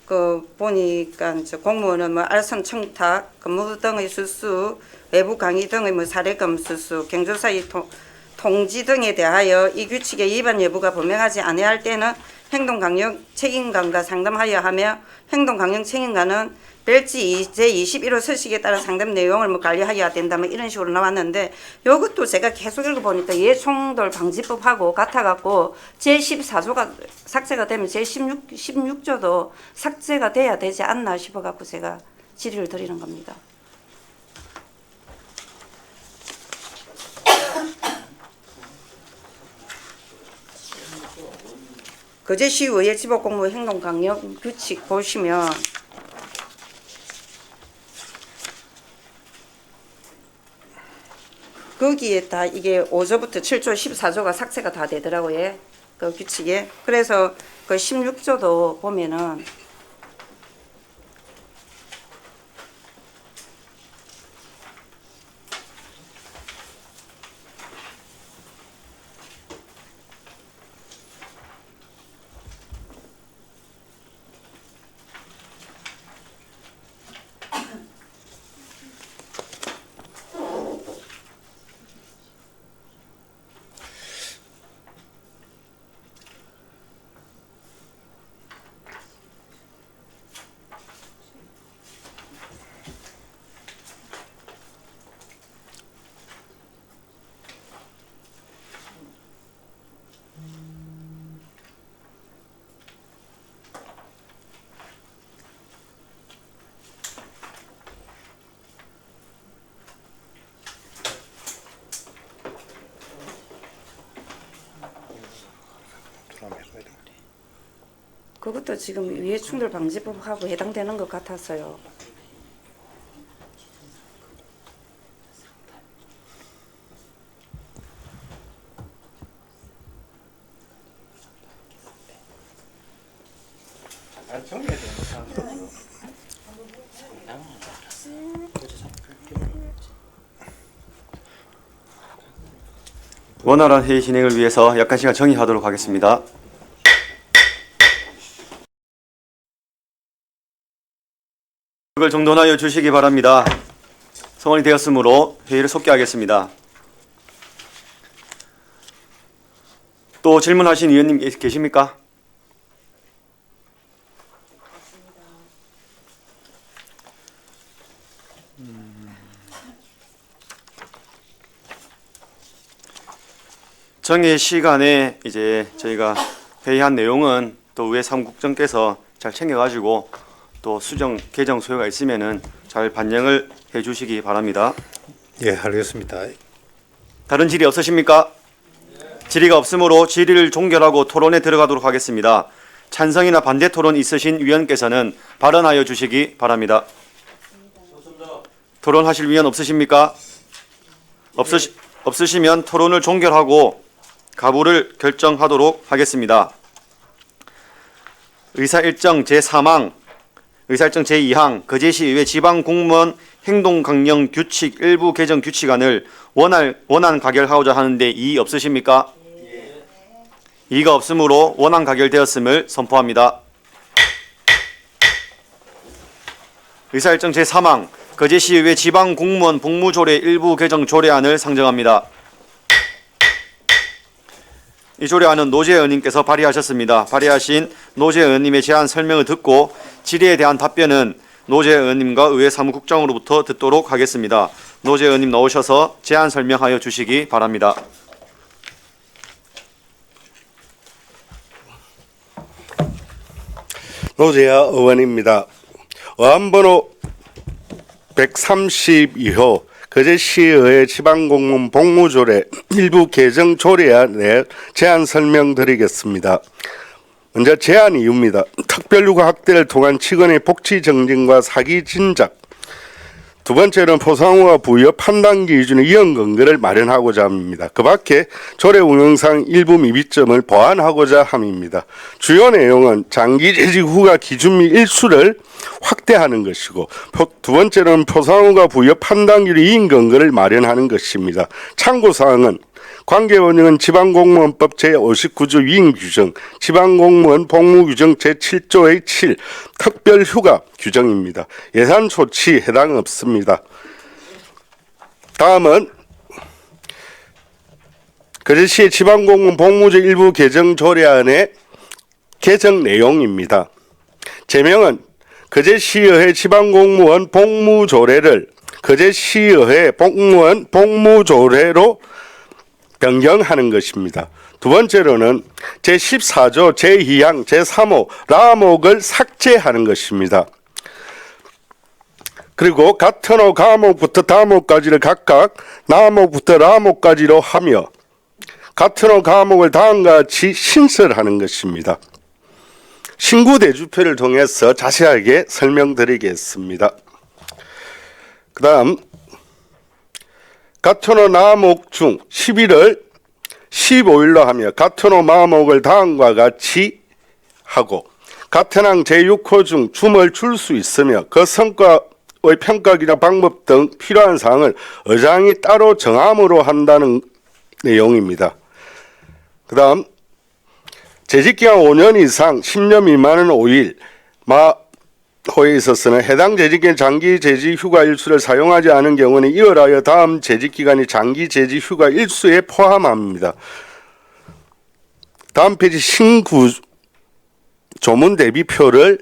저 공무원은 뭐 알선 청탁, 근무 등의 수수, 외부 강의 등의 뭐 사례금 수수, 경조사의 통지 등에 대하여 이 규칙의 위반 여부가 분명하지 아니할 때는 행동강령 책임관과 상담하여 하며 행동강령 책임관은 별지 제21호 서식에 따라 상담 내용을 뭐 관리하여야 된다면 이런 식으로 나왔는데 이것도 제가 계속 읽어보니까 이해충돌 방지법하고 같아갖고 제14조가 삭제가 되면 제16조도 삭제가 돼야 되지 않나 싶어갖고 제가 질의를 드리는 겁니다. 거제시의회 지방공무원 행동강령 규칙 보시면 거기에 다 이게 5조부터 7조, 14조가 삭제가 다 되더라고요. 그 규칙에. 그래서 그 16조도 보면은 그것도 지금 이해충돌 방지법하고 해당되는 것 같아서요. 원활한 회의 진행을 위해서 약간 시간 정의하도록 하겠습니다. 그걸 정돈하여 주시기 바랍니다. 성원이 되었으므로 회의를 속기하겠습니다. 또 질문하신 의원님 계십니까? 정의 시간에 이제 저희가 회의한 내용은 또 의회 사무국장께서 잘 챙겨가지고 또 수정 개정 소요가 있으면은 잘 반영을 해주시기 바랍니다. 예, 알겠습니다. 다른 질의 없으십니까? 질의가 없으므로 질의를 종결하고 토론에 들어가도록 하겠습니다. 찬성이나 반대 토론 있으신 위원께서는 발언하여 주시기 바랍니다. 토론하실 위원 없으십니까? 없으시면 토론을 종결하고 가부를 결정하도록 하겠습니다. 의사일정 제3항, 의사일정 제2항, 거제시의회 지방공무원 행동강령 규칙 일부 개정 규칙안을 원안 가결하고자 하는데 이의 없으십니까? 이의가 없으므로 원안 가결되었음을 선포합니다. 의사일정 제3항, 거제시의회 지방공무원 복무조례 일부 개정 조례안을 상정합니다. 이 조례안은 노재 의원님께서 발의하셨습니다. 발의하신 노재 의원님의 제안 설명을 듣고 질의에 대한 답변은 노재 의원님과 의회 사무국장으로부터 듣도록 하겠습니다. 노재 의원님 나오셔서 제안 설명하여 주시기 바랍니다. 노재하 의원입니다. 어안번호 132호 거제시의회 지방공무원 복무조례 일부 개정 조례안에 제안 설명드리겠습니다. 먼저 제안 이유입니다. 특별휴가 확대를 통한 직원의 복지 정진과 사기 진작. 두 번째는 포상후가 부여 판단 기준의 이행 근거를 마련하고자 합니다. 그 밖에 조례 운영상 일부 미비점을 보완하고자 함입니다. 주요 내용은 장기 재직 후가 기준 및 일수를 확대하는 것이고, 두 번째는 포상후가 부여 판단 기준의 이행 근거를 마련하는 것입니다. 참고사항은 관계원령은 지방공무원법 제59조 위임규정, 지방공무원 복무규정 제7조의 7 특별휴가 규정입니다. 예산措치 해당 없습니다. 다음은 거제시 지방공무원 복무조 일부 개정 조례안의 개정 내용입니다. 제명은 거제시의회 지방공무원 복무조례를 거제시의회 공무원 복무조례로 변경하는 것입니다. 두 번째로는 제14조 제2항 제3호 라목을 삭제하는 것입니다. 그리고 같은 호 가목부터 다목까지를 각각 나목부터 라목까지로 하며 같은 호 가목을 다음과 같이 신설하는 것입니다. 신구 대주표를 통해서 자세하게 설명드리겠습니다. 그 다음 가토노 나목 중 11을 15일로 하며 가토노 마목을 다음과 같이 하고 같은 항 제6호 중 줌을 줄 수 있으며 그 성과의 평가기나 방법 등 필요한 사항을 의장이 따로 정함으로 한다는 내용입니다. 그 다음 재직기간 5년 이상 10년 미만은 5일 호에 있어서는 해당 재직기간 장기 재직 휴가 일수를 사용하지 않은 경우는 이어라여 다음 재직기간이 장기 재직 휴가 일수에 포함합니다. 다음 페이지 신구 조문 대비표를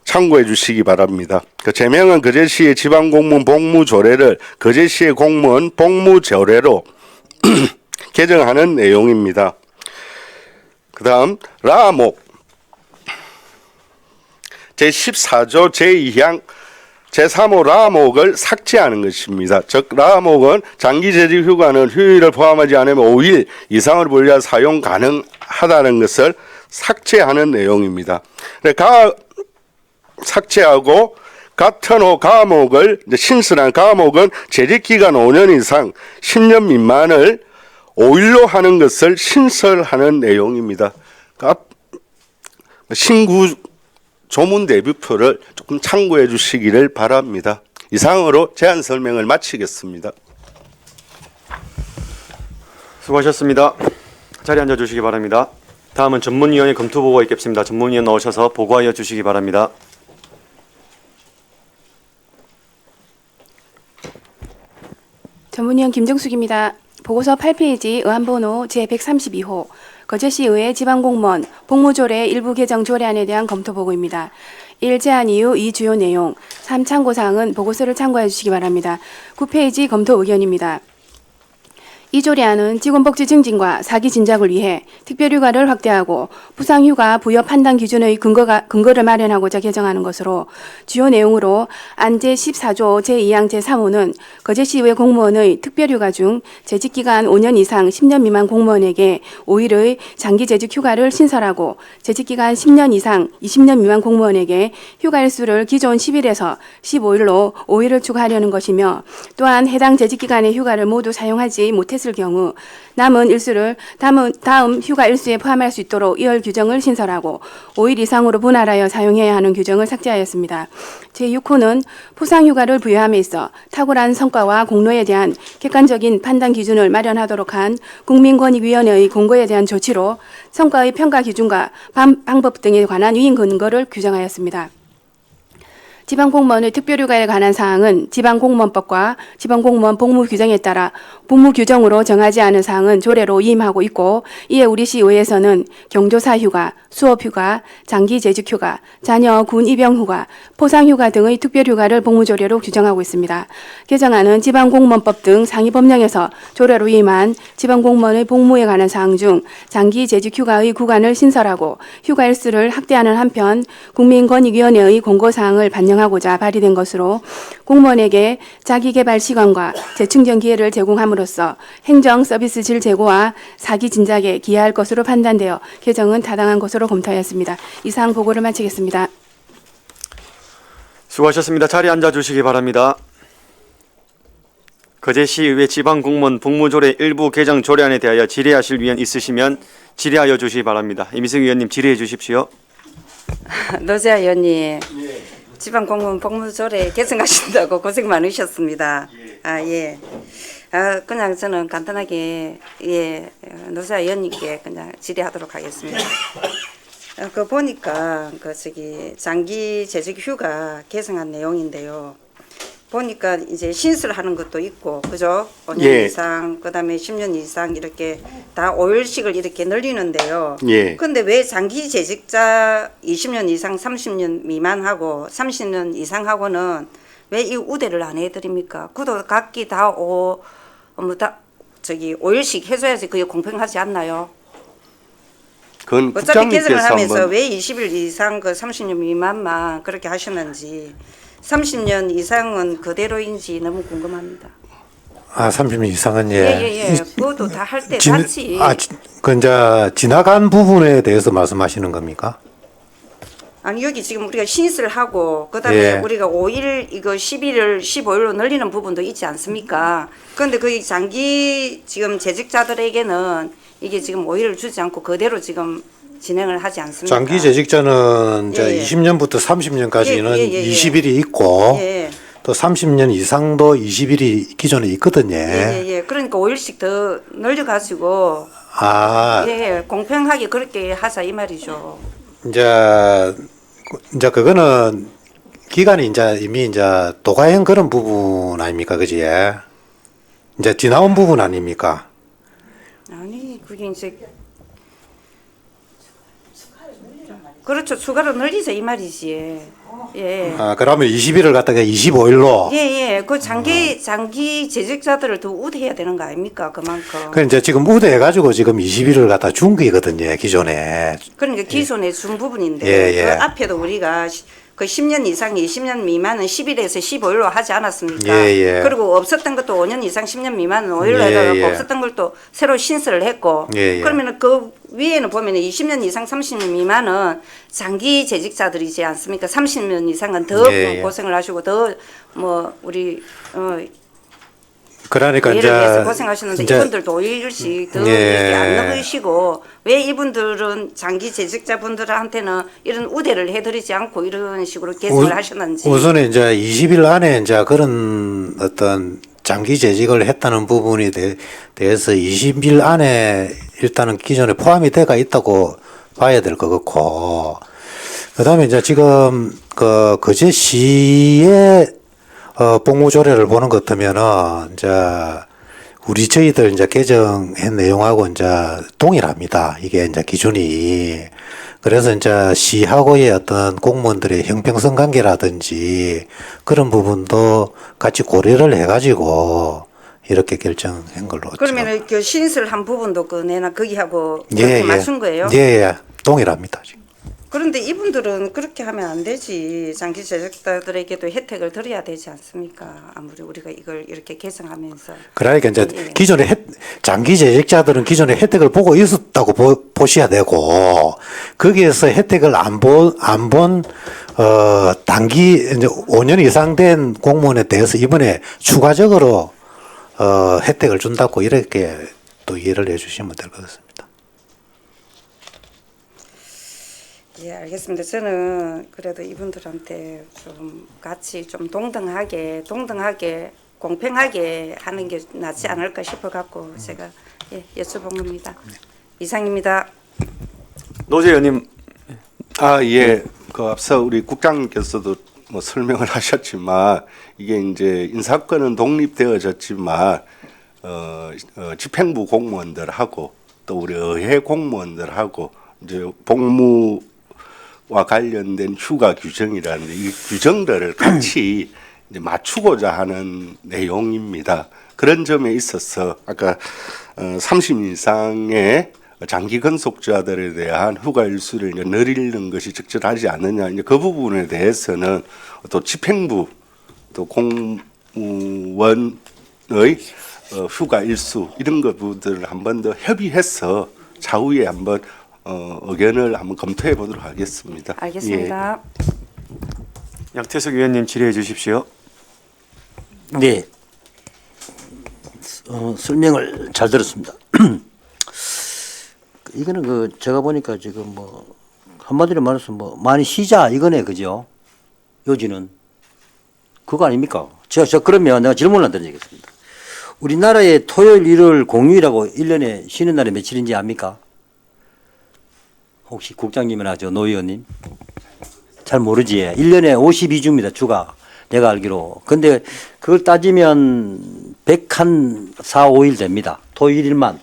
참고해 주시기 바랍니다. 그 제명은 거제시의 지방공무원 복무조례를 거제시의 공무원 복무조례로 개정하는 내용입니다. 그 다음 라목 제14조 제2항 제3호 라목을 삭제하는 것입니다. 즉 라목은 장기 재직 휴가는 휴일을 포함하지 않으면 5일 이상을 분리해 사용 가능하다는 것을 삭제하는 내용입니다. 삭제하고 같은 호 과목을 신설한 과목은 재직기간 5년 이상 10년 미만을 5일로 하는 것을 신설하는 내용입니다. 신구 조문 대비표를 조금 참고해 주시기를 바랍니다. 이상으로 제안 설명을 마치겠습니다. 수고하셨습니다. 자리에 앉아주시기 바랍니다. 다음은 전문위원회 검토보고가 있겠습니다. 전문위원 나오셔서 보고하여 주시기 바랍니다. 전문위원 김정숙입니다. 보고서 8페이지 의안번호 제132호 거제시의회 지방공무원 복무조례 일부 개정 조례안에 대한 검토보고입니다. 1. 제안 이유 2. 주요 내용 3. 참고사항은 보고서를 참고해 주시기 바랍니다. 9페이지 검토 의견입니다. 이 조례안은 직원복지 증진과 사기 진작을 위해 특별휴가를 확대하고 부상휴가 부여 판단 기준의 근거를 마련하고자 개정하는 것으로 주요 내용으로 안제 14조 제2항 제3호는 거제시의회 공무원의 특별휴가 중 재직기간 5년 이상 10년 미만 공무원에게 5일의 장기재직휴가를 신설하고 재직기간 10년 이상 20년 미만 공무원에게 휴가일수를 기존 10일에서 15일로 5일을 추가하려는 것이며 또한 해당 재직기간의 휴가를 모두 사용하지 못했을 경우 남은 일수를 다음 휴가 일수에 포함할 수 있도록 이월 규정을 신설하고 5일 이상으로 분할하여 사용해야 하는 규정을 삭제하였습니다. 제6호는 포상휴가를 부여함에 있어 탁월한 성과와 공로에 대한 객관적인 판단 기준을 마련하도록 한 국민권익위원회의 공고에 대한 조치로 성과의 평가 기준과 방법 등에 관한 유인 근거를 규정하였습니다. 지방공무원의 특별휴가에 관한 사항은 지방공무원법과 지방공무원 복무규정에 따라 복무규정으로 정하지 않은 사항은 조례로 위임하고 있고 이에 우리 시의회에서는 경조사휴가, 수업휴가, 장기재직휴가, 자녀 군 입영휴가, 포상휴가 등의 특별휴가를 복무조례로 규정하고 있습니다. 개정안은 지방공무원법 등 상위법령에서 조례로 위임한 지방공무원의 복무에 관한 사항 중 장기재직휴가의 구간을 신설하고 휴가일수를 확대하는 한편 국민권익위원회의 공고사항을 반영하고자 발의된 것으로 공무원에게 자기개발 시간과 재충전 기회를 제공함으로써 행정 서비스 질 제고와 사기 진작에 기여할 것으로 판단되어 개정은 타당한 것으로 검토하였습니다. 이상 보고를 마치겠습니다. 수고하셨습니다. 자리에 앉아주시기 바랍니다. 거제시의회 지방공무원 복무조례 일부 개정 조례안에 대하여 질의하실 위원 있으시면 질의하여 주시기 바랍니다. 이미승 의원님 질의해 주십시오. 노재하 의원님, 지방공무원 복무조례 개정하신다고 고생 많으셨습니다. 예. 그냥 저는 간단하게 노재하 의원님께 그냥 질의하도록 하겠습니다. 그 보니까 장기 재직 휴가 개정한 내용인데요. 보니까 이제 신설하는 것도 있고, 그죠? 5년 이상, 그 다음에 10년 이상 이렇게 다 5일씩을 이렇게 늘리는데요. 근데 왜 장기 재직자 20년 이상, 30년 미만하고 30년 이상하고는 왜 이 우대를 안 해드립니까? 그도 각기 다 5일씩 해줘야지 그게 공평하지 않나요? 그건 어차피 개정을 국장님께서 하면서 한번 왜 20일 이상 그 30년 미만만 그렇게 하셨는지 30년 이상은 그대로인지 너무 궁금합니다. 30년 이상은 그것도 다 할 때 같이. 그 이제 지나간 부분에 대해서 말씀하시는 겁니까? 아니 여기 지금 우리가 신설하고 그다음에 우리가 5일 이거 10일을 15일로 늘리는 부분도 있지 않습니까? 그런데 그 장기 지금 재직자들에게는 이게 지금 5일을 주지 않고 그대로 지금 진행을 하지 않습니까? 장기 재직자는 이제 20년부터 30년까지는 20일이 있고 또 30년 이상도 20일이 기존에 있거든요. 그러니까 5일씩 더 늘려가지고 공평하게 그렇게 하자 이 말이죠. 이제 그거는 기간이 이미 도가형 그런 부분 아닙니까, 그지? 이제 지나온 부분 아닙니까? 아니 그게 이제 그렇죠. 추가로 늘리자 이 말이지. 그러면 20일을 갖다가 25일로. 그 장기 재직자들을 더 우대해야 되는 거 아닙니까? 그만큼. 그 이제 지금 우대해가지고 지금 20일을 갖다 준 거거든요, 기존에. 그러니까 기존에 준 부분인데 그 앞에도 우리가 그 10년 이상 20년 미만은 10일에서 15일로 하지 않았습니까? 예, 예. 그리고 없었던 것도 5년 이상 10년 미만은 5일로 예, 해서 예. 없었던 걸 또 새로 신설을 했고 예, 예. 그러면은 그 위에는 보면은 20년 이상 30년 미만은 장기 재직자들이지 않습니까? 30년 이상은 더 예, 예. 고생을 하시고 더 뭐 우리 그러니까 일을 이제 위해서 고생하시는데 이제 이분들도 5일씩 더 예. 이렇게 안 넣으시고 왜 이분들은 장기 재직자분들한테는 이런 우대를 해드리지 않고 이런 식으로 개선을 하셨는지. 우선은 이제 20일 안에 이제 그런 어떤 장기 재직을 했다는 부분에 대해서 20일 안에 일단은 기존에 포함이 돼가 있다고 봐야 될 것 같고, 그 다음에 이제 지금 거제시의 복무 조례를 보는 것 같으면은 이제 저희들 이제 개정한 내용하고 이제 동일합니다. 이게 이제 기준이. 그래서 이제 시하고의 어떤 공무원들의 형평성 관계라든지 그런 부분도 같이 고려를 해가지고 이렇게 결정한 걸로. 그러면은 그 신설한 부분도 그 내나 거기하고 예, 그렇게 예. 맞춘 거예요? 예, 예. 동일합니다. 지금. 그런데 이분들은 그렇게 하면 안 되지. 장기 재직자들에게도 혜택을 드려야 되지 않습니까? 아무리 우리가 이걸 이렇게 개정하면서. 그러니까 이제 예. 기존에 장기 재직자들은 기존에 혜택을 보고 있었다고 보셔야 되고, 거기에서 혜택을 안 본 단기 이제 5년 이상 된 공무원에 대해서 이번에 추가적으로 혜택을 준다고 이렇게 또 이해를 해주시면 될 것 같습니다. 예, 알겠습니다. 저는 그래도 이분들한테 좀 같이 좀 동등하게 공평하게 하는 게 낫지 않을까 싶어 갖고 제가 여쭤본 겁니다. 이상입니다. 노재 의원님. 예. 그 앞서 우리 국장님께서도 뭐 설명을 하셨지만 이게 이제 인사권은 독립되어졌지만 집행부 공무원들하고 또 우리 의회 공무원들하고 이제 복무와 관련된 휴가 규정이라는 이 규정들을 같이 이제 맞추고자 하는 내용입니다. 그런 점에 있어서 아까 30인 이상의 장기 근속자들에 대한 휴가 일수를 이제 늘리는 것이 적절하지 않느냐, 이제 그 부분에 대해서는 또 집행부 또 공무원의 휴가 일수 이런 것들을 한 번 더 협의해서 차후에 한번 의견을 한번 검토해 보도록 하겠습니다. 알겠습니다. 양태석 의원님 질의해 주십시오. 네. 설명을 잘 들었습니다. 이거는 제가 보니까 지금 한마디로 말해서 많이 쉬자 이거네, 그죠? 요지는. 그거 아닙니까? 그러면 내가 질문을 안 드리겠습니다. 우리나라의 토요일, 일요일 공휴일하고 1년에 쉬는 날이 며칠인지 압니까? 혹시 국장님이나 노 의원님? 잘 모르지. 1년에 52주입니다, 주가. 내가 알기로. 근데 그걸 따지면 104, 5일 됩니다. 토요일만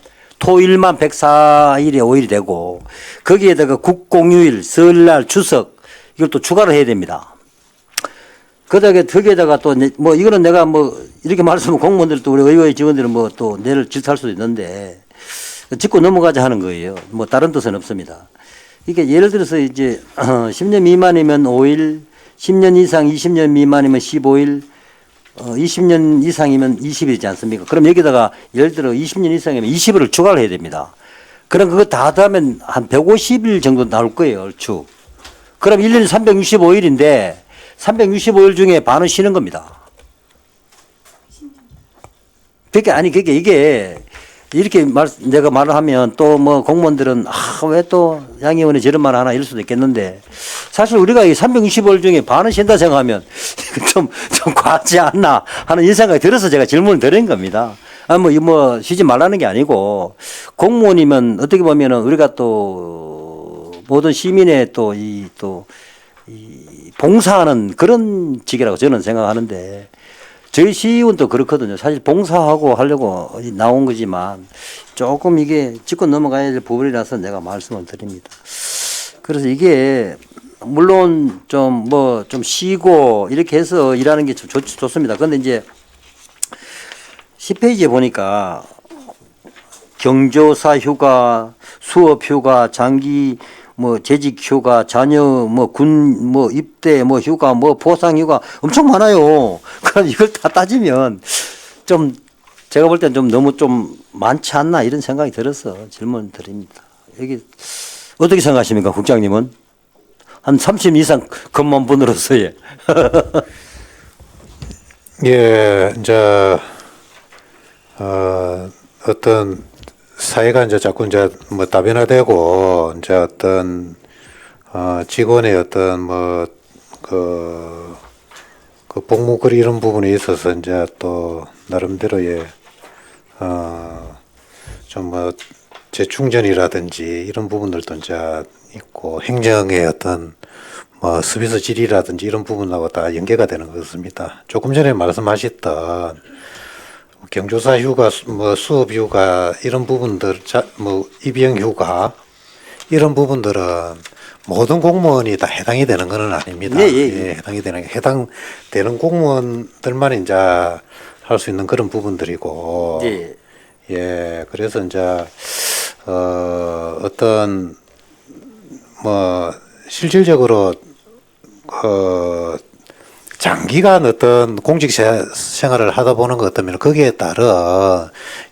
104일에 5일이 되고, 거기에다가 국공휴일, 설날, 추석, 이걸 또 추가를 해야 됩니다. 거기에다가 또, 이거는 내가 이렇게 말씀하면 공무원들도 우리 의회 직원들은 또 내를 질타할 수도 있는데, 짚고 넘어가자 하는 거예요. 다른 뜻은 없습니다. 이게 예를 들어서 이제, 10년 미만이면 5일, 10년 이상 20년 미만이면 15일, 20년 이상이면 20일이지 않습니까? 그럼 여기다가 예를 들어 20년 이상이면 20일을 추가를 해야 됩니다. 그럼 그거 다 하면 한 150일 정도 나올 거예요, 얼추. 그럼 1년에 365일인데 365일 중에 반은 쉬는 겁니다. 그게 이게 이렇게 내가 말을 하면 또 공무원들은 왜 또 양 의원이 저런 말 하나 이럴 수도 있겠는데, 사실 우리가 이 365일 중에 반은 쉰다 생각하면 좀 과하지 않나 하는 이 생각이 들어서 제가 질문을 드린 겁니다. 쉬지 말라는 게 아니고, 공무원이면 어떻게 보면은 우리가 또 모든 시민의 이 봉사하는 그런 직이라고 저는 생각하는데, 저희 시의원도 그렇거든요. 사실 봉사하고 하려고 나온 거지만 조금 이게 짚고 넘어가야 될 부분이라서 내가 말씀을 드립니다. 그래서 이게 물론 좀 쉬고 이렇게 해서 일하는 게 좋습니다. 그런데 이제 10페이지에 보니까 경조사 휴가, 수업 휴가, 장기 뭐 재직 휴가, 자녀 뭐 군 뭐 입대 뭐 휴가 뭐 보상 휴가 엄청 많아요. 그럼 이걸 다 따지면 좀 제가 볼 땐 좀 너무 좀 많지 않나 이런 생각이 들어서 질문 드립니다. 여기 어떻게 생각하십니까, 국장님은? 한 30 이상 근무분으로서의. 예, 이제 어떤 사회가 이제 자꾸 이제 뭐 다변화되고 이제 어떤 직원의 어떤 그 복무거리 이런 부분에 있어서 이제 또 나름대로의 좀 뭐 재충전이라든지 이런 부분들도 이제 있고 행정의 어떤 뭐 서비스 질이라든지 이런 부분하고 다 연계가 되는 것 같습니다. 조금 전에 말씀하셨던 경조사 휴가, 뭐 수업 휴가 이런 부분들, 뭐 입영 휴가 이런 부분들은 모든 공무원이 다 해당이 되는 것은 아닙니다. 예, 예. 해당되는 공무원들만 이제 할 수 있는 그런 부분들이고, 예. 예, 그래서 이제 어떤 뭐 실질적으로 장기간 어떤 공직 생활을 하다 보는 것 같으면 거기에 따른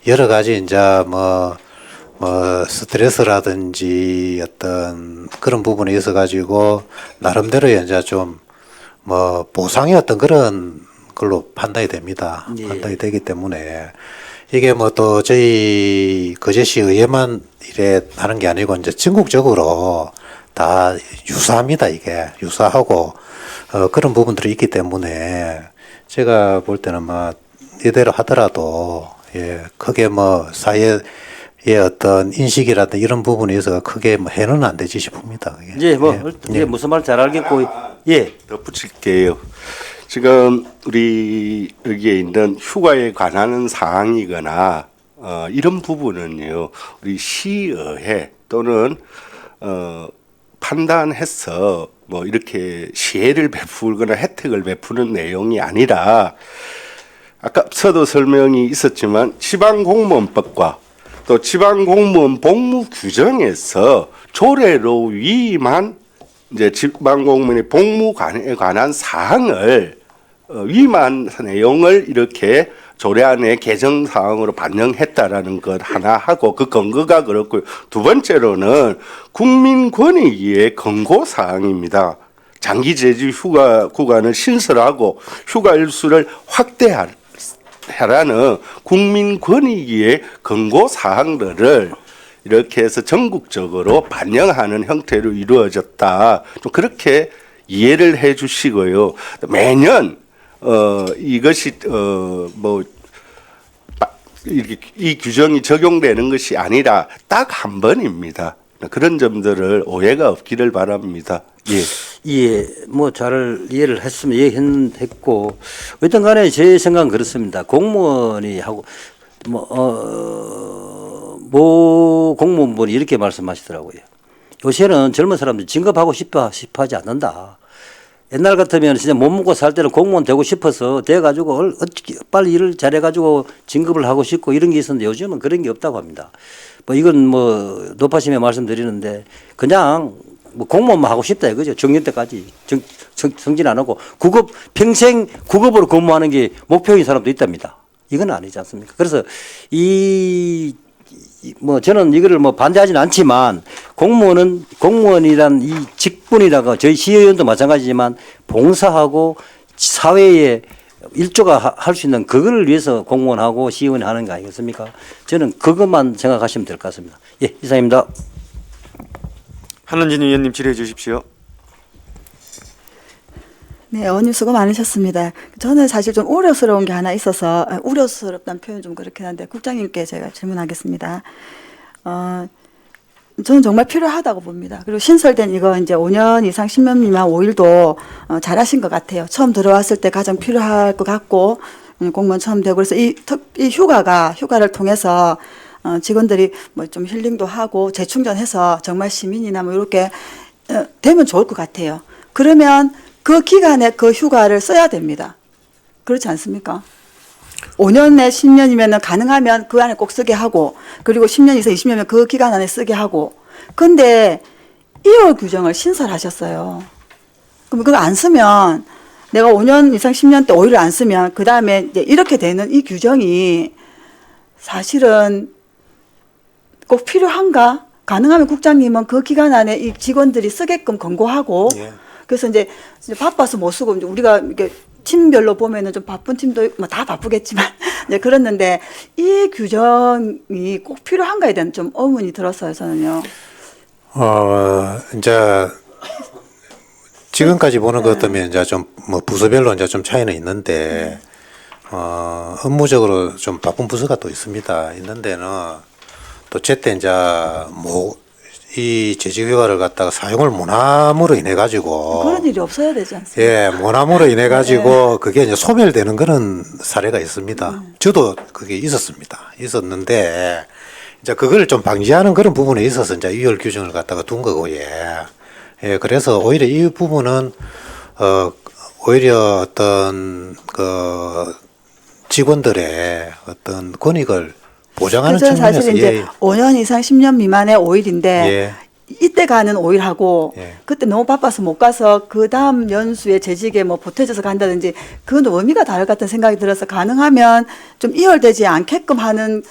여러 가지 이제 뭐 스트레스라든지 어떤 그런 부분에 있어 가지고 나름대로 이제 좀 뭐 보상의 어떤 그런 걸로 판단이 됩니다. 예. 판단이 되기 때문에 이게 뭐 또 저희 거제시 의회만 이래 하는 게 아니고 이제 전국적으로 다 유사합니다. 이게 유사하고 그런 부분들이 있기 때문에 제가 볼 때는 뭐 이대로 하더라도 예 크게 뭐 사회의 어떤 인식이라든 이런 부분에서 크게 뭐 해는 안 되지 싶습니다. 그게. 이제 뭐 예. 이제 무슨 말 잘 알겠고 예. 덧붙일게요. 지금 우리 여기에 있는 휴가에 관한 사항이거나 이런 부분은요, 우리 시의회 또는 판단해서 뭐 이렇게 시혜를 베풀거나 혜택을 베푸는 내용이 아니라 아까서도 설명이 있었지만 지방공무원법과 또 지방공무원 복무 규정에서 조례로 위임한 이제 지방공무원의 복무관에 관한 사항을 위임한 내용을 이렇게 조례안에 개정 사항으로 반영했다라는 것 하나 하고 그 근거가 그렇고요. 두 번째로는 국민권익위의 권고 사항입니다. 장기 재직 휴가 구간을 신설하고 휴가 일수를 확대하라는 국민권익위의 권고 사항들을 이렇게 해서 전국적으로 반영하는 형태로 이루어졌다. 좀 그렇게 이해를 해 주시고요. 매년 이것이 이 규정이 적용되는 것이 아니라 딱 한 번입니다. 그런 점들을 오해가 없기를 바랍니다. 예. 예, 뭐 잘 이해를 했으면 이해했고 어떤 간에 제 생각은 그렇습니다. 공무원이 하고 모 공무원분이 이렇게 말씀하시더라고요. 요새는 젊은 사람들이 진급하고 싶어 하지 않는다. 옛날 같으면 진짜 못 먹고 살 때는 공무원 되고 싶어서 돼가지고 어떻게 빨리 일을 잘해가지고 진급을 하고 싶고 이런 게 있었는데 요즘은 그런 게 없다고 합니다. 뭐 이건 뭐 높아심에 말씀드리는데 그냥 뭐 공무원만 하고 싶다 이거죠. 정년 때까지 승진 안 하고 평생 9급으로 근무하는 게 목표인 사람도 있답니다. 이건 아니지 않습니까? 그래서 뭐 저는 이거를 뭐 반대하지는 않지만 공무원이란 이 직분이라고 저희 시의원도 마찬가지지만 봉사하고 사회에 일조가 할 수 있는 그거를 위해서 공무원하고 시의원이 하는 거 아니겠습니까? 저는 그것만 생각하시면 될 것 같습니다. 예, 이상입니다. 한은진 의원님 질의해 주십시오. 네, 의원님 수고 많으셨습니다. 저는 사실 좀 우려스러운 게 하나 있어서, 우려스럽다는 표현 좀 그렇긴 한데, 국장님께 제가 질문하겠습니다. 저는 정말 필요하다고 봅니다. 그리고 신설된 이거 이제 5년 이상 10년 미만 5일도 잘하신 것 같아요. 처음 들어왔을 때 가장 필요할 것 같고, 공무원 처음 되고, 그래서 이 휴가를 통해서 직원들이 뭐 좀 힐링도 하고 재충전해서 정말 시민이나 뭐 이렇게 되면 좋을 것 같아요. 그러면 그 기간에 그 휴가를 써야 됩니다. 그렇지 않습니까? 5년에 10년이면 가능하면 그 안에 꼭 쓰게 하고, 그리고 10년 이상 20년이면 그 기간 안에 쓰게 하고. 근데 2월 규정을 신설하셨어요. 그럼 그거 안 쓰면 내가 5년 이상 10년 때 5일을 안 쓰면 그 다음에 이제 이렇게 되는 이 규정이 사실은 꼭 필요한가? 가능하면 국장님은 그 기간 안에 이 직원들이 쓰게끔 권고하고 그래서 이제 바빠서 못 쓰고 이제 우리가 이게 팀별로 보면은 좀 바쁜 팀도 뭐 다 바쁘겠지만 이제 그랬는데 이 규정이 꼭 필요한가에 대한 좀 의문이 들었어요 저는요. 이제 지금까지 보는 것 같으면 이제 좀 뭐 부서별로 이제 좀 차이는 있는데 업무적으로 좀 바쁜 부서가 또 있습니다. 있는 데는 또 제때 이제 뭐 이 재직휴가를 갖다가 사용을 못함으로 인해 가지고 그런 일이 없어야 되지 않습니까? 예, 못함으로 인해 가지고 그게 이제 소멸되는 그런 사례가 있습니다. 저도 그게 있었는데 이제 그걸 좀 방지하는 그런 부분에 있어서 이제 2월 규정을 갖다가 둔 거고 예, 그래서 오히려 이 부분은 오히려 어떤 그 직원들의 어떤 권익을 보장하는 그래서 측면에서 사실 이제 5년 이상 10년 미만의 5일인데 예. 이때 가는 5일하고 예. 그때 너무 바빠서 못 가서 그 다음 연수에 재직에 뭐 보태져서 간다든지 그건 의미가 다를 것 같은 생각이 들어서 가능하면 좀 2월 되지 않게끔 하는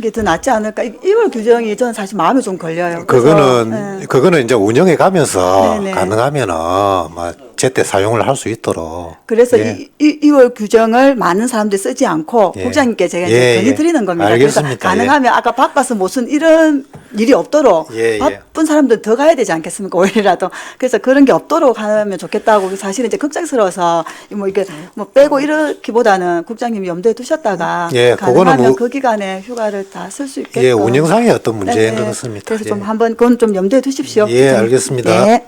게 더 낫지 않을까. 2월 규정이 저는 사실 마음에 좀 걸려요. 그래서, 예. 그거는 이제 운영해 가면서 네네. 가능하면은 뭐 제때 사용을 할 수 있도록. 그래서 예. 2월 규정을 많은 사람들이 쓰지 않고 예. 국장님께 제가 예, 이제 예. 건의드리는 겁니다. 알겠습니다. 그래서 가능하면 아까 바빠서 무슨 이런 일이 없도록 예, 예. 바쁜 사람들 더 가야 되지 않겠습니까? 오일이라도. 그래서 그런 게 없도록 하면 좋겠다고 사실은 이제 걱정스러워서 뭐 이게 뭐 빼고 이렇기보다는 국장님이 염두에 두셨다가 예, 그거는 가능하면 뭐- 그 기간에 휴가를 다 쓸 수 있게끔. 예, 운영상의 어떤 문제인 네, 것 같습니다. 그래서 좀 예. 한번 그건 좀 염두에 두십시오. 예, 좀. 알겠습니다. 네.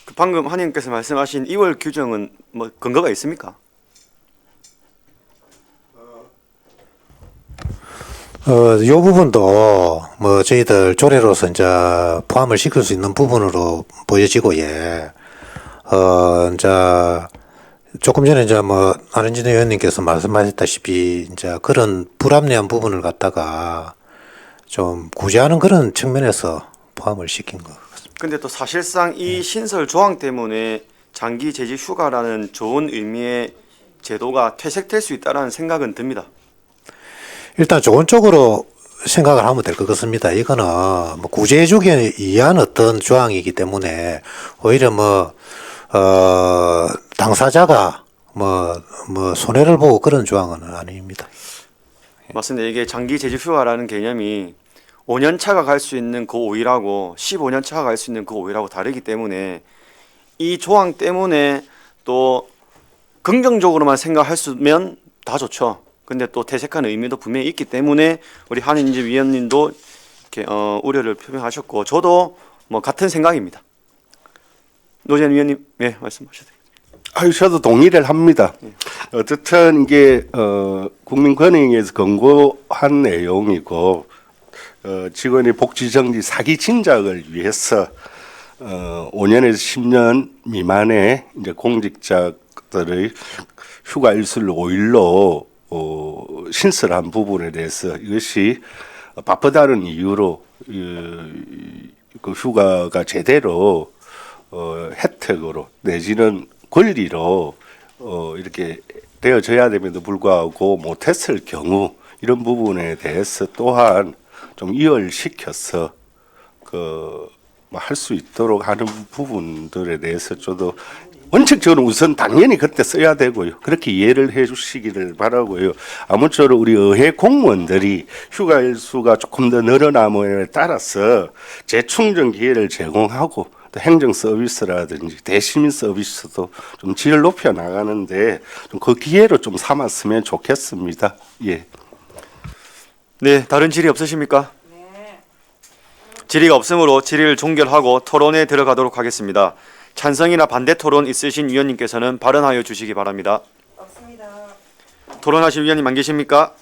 그 방금 한의원께서 말씀하신 2월 규정은 뭐 근거가 있습니까? 요 부분도 뭐 저희들 조례로서 이제 포함을 시킬 수 있는 부분으로 보여지고 이제 조금 전에 이제 뭐 안은진 의원님께서 말씀하셨다시피 이제 그런 불합리한 부분을 갖다가 좀 구제하는 그런 측면에서 포함을 시킨 것 같습니다. 근데 또 사실상 이 신설 조항 때문에 장기 재직 휴가라는 좋은 의미의 제도가 퇴색될 수 있다는 생각은 듭니다. 일단 좋은 쪽으로 생각을 하면 될 것 같습니다. 이거는 뭐 구제해주기 위한 어떤 조항이기 때문에 오히려 당사자가 손해를 보고 그런 조항은 아닙니다. 맞습니다. 이게 장기 재직 휴가라는 개념이 5년 차가 갈 수 있는 그 5일하고 15년 차가 갈 수 있는 그 5일하고 다르기 때문에 이 조항 때문에 또 긍정적으로만 생각했으면 다 좋죠. 근데 또 퇴색하는 의미도 분명히 있기 때문에 우리 한인지 위원님도 이렇게 우려를 표명하셨고 저도 뭐 같은 생각입니다. 노재현 위원님, 네 말씀하셔도 돼요. 저도 동의를 합니다. 어쨌든 이게 국민권익위에서 권고한 내용이고 직원의 복지정지 사기 진작을 위해서 5년에서 10년 미만의 이제 공직자들의 휴가 일수를 5일로 신설한 부분에 대해서 이것이 바쁘다는 이유로 그 휴가가 제대로 혜택으로 내지는 권리로 이렇게 되어져야 됨에도 불구하고 못했을 경우 이런 부분에 대해서 또한 좀 이월시켜서 할 수 있도록 하는 부분들에 대해서 저도 원칙적으로 우선 당연히 그때 써야 되고요. 그렇게 이해를 해 주시기를 바라고요. 아무쪼록 우리 의회 공무원들이 휴가 일수가 조금 더 늘어남에 따라서 재충전 기회를 제공하고 또 행정 서비스라든지 대시민 서비스도 좀 질을 높여 나가는데 좀 그 기회로 좀 삼았으면 좋겠습니다. 예. 네, 다른 질의 없으십니까? 질의가 없으므로 질의를 종결하고 토론에 들어가도록 하겠습니다. 찬성이나 반대 토론 있으신 위원님께서는 발언하여 주시기 바랍니다. 없습니다. 토론하실 위원님 안 계십니까?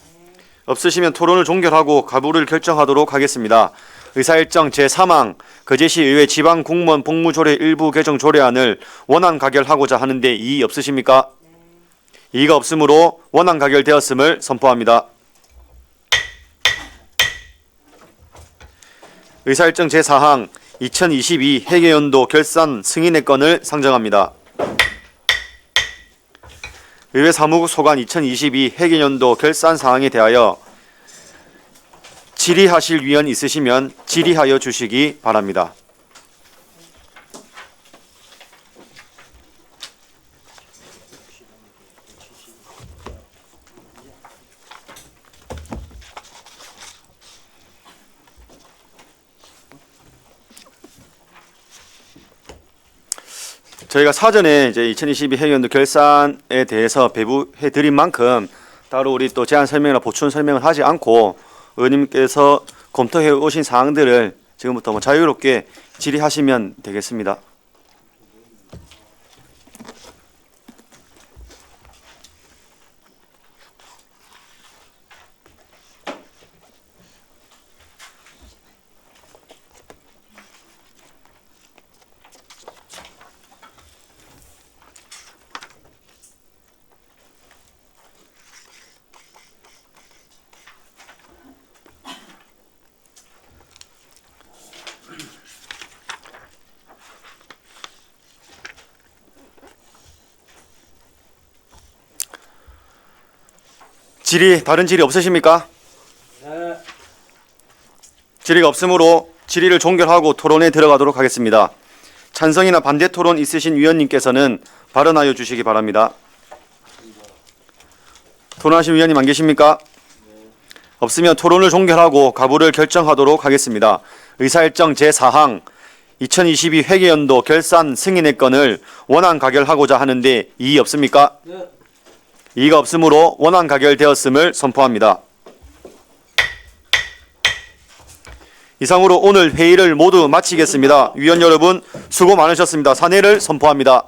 없으시면 토론을 종결하고 가부를 결정하도록 하겠습니다. 의사일정 제3항 거제시의회 지방공무원 복무조례 일부 개정 조례안을 원안 가결하고자 하는데 이의 없으십니까? 이의가 없으므로 원안 가결되었음을 선포합니다. 의사일정 제4항 2022 회계연도 결산 승인의 건을 상정합니다. 의회 사무국 소관 2022 회계연도 결산 사항에 대하여 질의하실 위원 있으시면 질의하여 주시기 바랍니다. 저희가 사전에 이제 2022 회계연도 결산에 대해서 배부해 드린 만큼 따로 우리 또 제안 설명이나 보충 설명을 하지 않고 의원님께서 검토해 오신 사항들을 지금부터 뭐 자유롭게 질의하시면 되겠습니다. 다른 질의 없으십니까? 질의가 없으므로 질의를 종결하고 토론에 들어가도록 하겠습니다. 찬성이나 반대 토론 있으신 위원님께서는 발언하여 주시기 바랍니다. 토론하신 위원님 안 계십니까? 없으면 토론을 종결하고 가부를 결정하도록 하겠습니다. 의사일정 제4항 2022 회계연도 결산 승인의 건을 원안 가결하고자 하는데 이의 없습니까? 이의가 없으므로 원안 가결되었음을 선포합니다. 이상으로 오늘 회의를 모두 마치겠습니다. 위원 여러분 수고 많으셨습니다. 사내를 선포합니다.